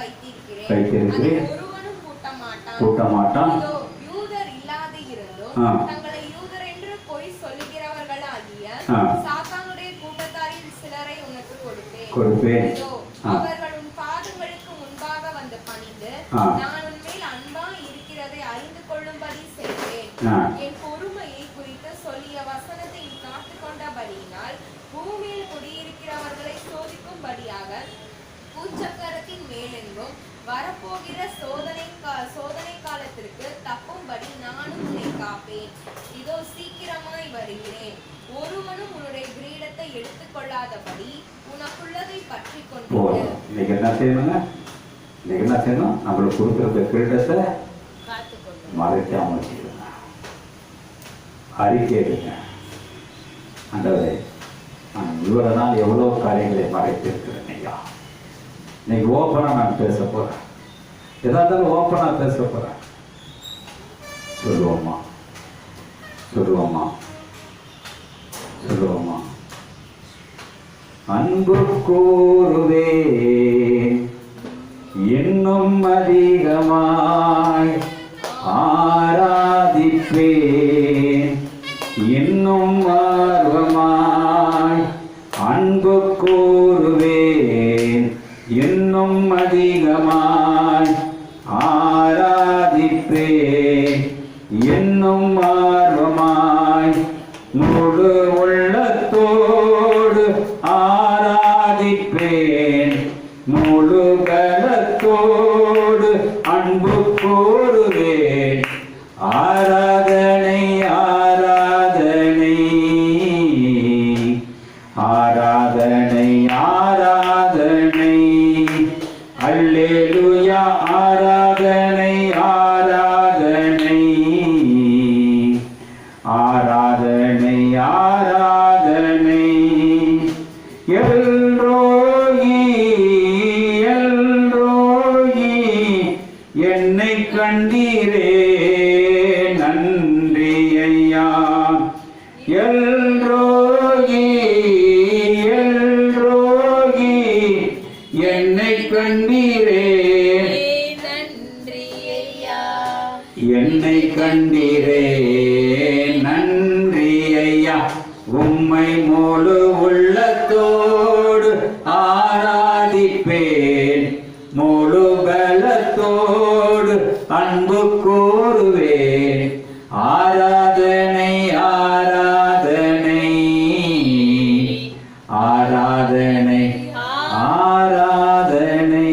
வைத்திருக்கிறேன், கூட்ட மாட்டான். கொடுப்பேன். அவர்கள் உன் பாதங்களுக்கு முன்பாக வந்து பணிந்து நான் உன்மேல் அன்பா இருக்கிறதை அறிந்து கொள்ளும்படி செய்வேன். என் பொறுமையை குறித்து சொல்லிய வசனத்தை காத்துக் கொண்டபடியினால் பூமியில் குடியிருக்கிறவர்களை சோதிக்கும்படியாக பூச்சக்கரத்தின் மேலெங்கும் வரப்போகிற சோதனை காலத்திற்கு தப்பும்படி நானும் உன்னை காப்பேன். இதோ சீக்கிரமாய் வருகிறேன். ஒருவனும் உன்னுடைய கிரீடத்தை எடுத்துக் கொள்ளாதபடி உனக்குள்ளதை பற்றி கொண்டு. இன்னைக்கு என்ன செய்யணுங்க? இன்னைக்கு என்ன செய்யணும்? நம்மளுக்கு கொடுக்கிற கிரீடத்தை மறைக்காம வச்சுக்கணும். அறிக்கை எடுங்க, ஆண்டவரே நான் இவ்வளவு நாள் எவ்வளவு காரியங்களை மறைத்திருக்கிறேன் ஐயா. இன்னைக்கு ஓப்பனா நான் பேச போறேன். எதா இருந்தாலும் ஓப்பனா பேச போறேன். சொல்லுவோமா? சொல்லுவோமா? அன்பு கூறுவேன் இன்னும் அதிகமாய், ஆராதிப்பேன் இன்னும் ஆர்வமாய். அன்பு கூறுவேன் இன்னும் அதிகமாய், ஆராதிப்பேன் இன்னும் ஆர்வமாய். முழு உள்ளத்தோடு ஆராதிப்பேன், முழு பலத்தோடு அன்பு கூறுவேன். ஆராதனை ஆராதனை ஆராதனை ஆராதனை, அல்லேலூயா ஆராதனை ஆராதனை ஆராதனை ஆராதனை. எல்ரோயி எல்ரோயி, என்னை கண்டீரே நன்றி ஐயா. எல்ரோயி எல்ரோயி, என்னை கண்டீரே நன்றி ஐயா. என்னை கண்டீரே நன்றி ஐயா. உம்மை முழு உள்ளத்தோடு ஆராதிப்பேன், முழு பலத்தோடு அன்பு கூறுவேன். ஆராதனை ஆராதனை ஆராதனை ஆராதனை.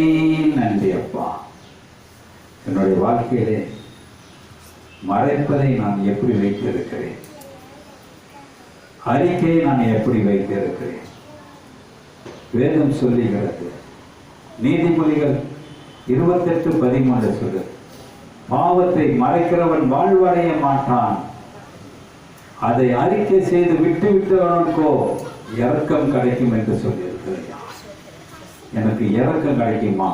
நன்றி அப்பா. என்னுடைய வாழ்க்கையிலே மறைப்பதை நான் எப்படி வைத்திருக்கிறேன், அறிக்கையை நான் எப்படி வைத்திருக்கிறேன். வேதம் சொல்லுகிறது, நீதிமொழிகள் 28:13 சொல்லு, பாவத்தை மறைக்கிறவன் வாழ்வடைய மாட்டான், அதை அறிக்கை செய்து விட்டு விட்டவனுக்கோ இரக்கம் கிடைக்கும் என்று சொல்லியிருக்கிறேன். எனக்கு இரக்கம் கிடைக்குமா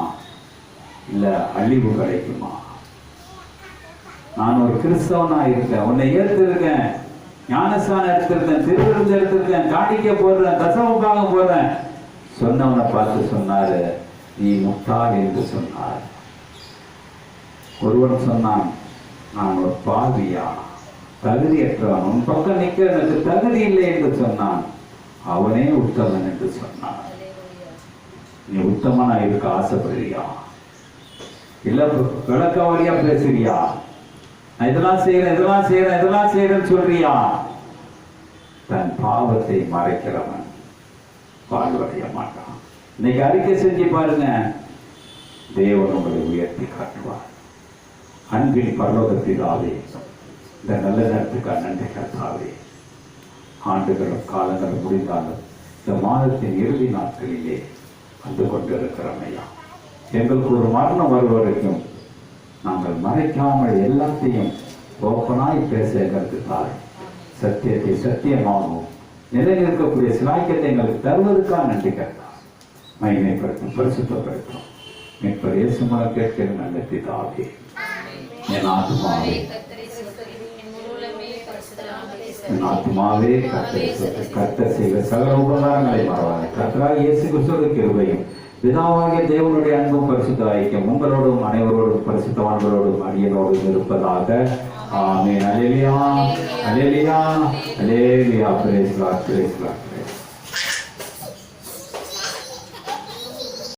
இல்ல அழிவு கிடைக்குமா? நான் ஒரு கிறிஸ்தவனா இருக்கேன், உன்னை ஏற்றிருக்கேன், ஞானஸ்தானம் எடுத்திருக்கேன், திருவிருந்து எடுத்திருக்கேன், காணிக்க போடுறேன், தசமபாகம் போடுறேன். சொன்னவனை பார்த்து சொன்னாரு, நீ முட்டாள் என்று சொன்னார். ஒருவன் சொன்னான், நான் ஒரு பாவியா, தகுதியற்றவன், உன் பக்கம் நிற்க எனக்கு தகுதி இல்லை என்று சொன்னான். அவனே உத்தமன் என்று சொன்னான். நீ உத்தமனா இருக்க ஆசைப்படுறியா இல்ல விளக்கவாரியா பேசுறியா? நான் இதெல்லாம் செய்யறேன் இதெல்லாம் செய்யறேன் இதெல்லாம் செய்யறேன்னு சொல்றியா? தன் பாவத்தை மறைக்கிறவன் வாழ்வடைய மாட்டான். இன்னைக்கு அறிக்கை செஞ்சு பாருங்க, தேவன் உங்களை உயர்த்தி காட்டுவார். அன்பின் பரலோகத்திலாவே, இந்த நல்ல நேரத்துக்கு நன்றி கர்த்தாவே. ஆண்டுகளும் காலங்களும் முடிந்தாலும் இந்த மாதத்தின் இறுதி நாட்களிலே வந்து கொண்டிருக்கிறோமையா, எங்களுக்கு ஒரு மரணம் வருவதற்கும் நாங்கள் மறைக்காமல் எல்லாத்தையும் ஓப்பனாய் பேச எங்களுக்கு தாய். சத்தியத்தை சத்தியமாகவும் நிலைநிற்கக்கூடிய சிலாக்கியத்தை எங்களுக்கு தருவதற்காக நன்றி கர்த்தா. மகிமைப்படுத்தும், பரிசுத்தப்படுத்தும். மீட்பர் இயேசு மூலம் கேட்கிற நல்ல பிதாவே. என் ஆத்மாவே என் ஆத்மாவே கர்த்தர் செய்த சகல உபகாரங்களை மறவாதே. கர்த்தராகிய இயேசு கிறிஸ்துவின் கிருபையும் பிதாவாகிய தேவனுடைய அன்பும் பரிசுத்த ஐக்கியம் உங்களோடும் அனைவரோடும் பரிசுத்தவான்களோடும் அடியனோடும் இருப்பதாக. ஆமென். அல்லேலூயா அல்லேலூயா அல்லேலூயா. Praise Lord, praise Lord.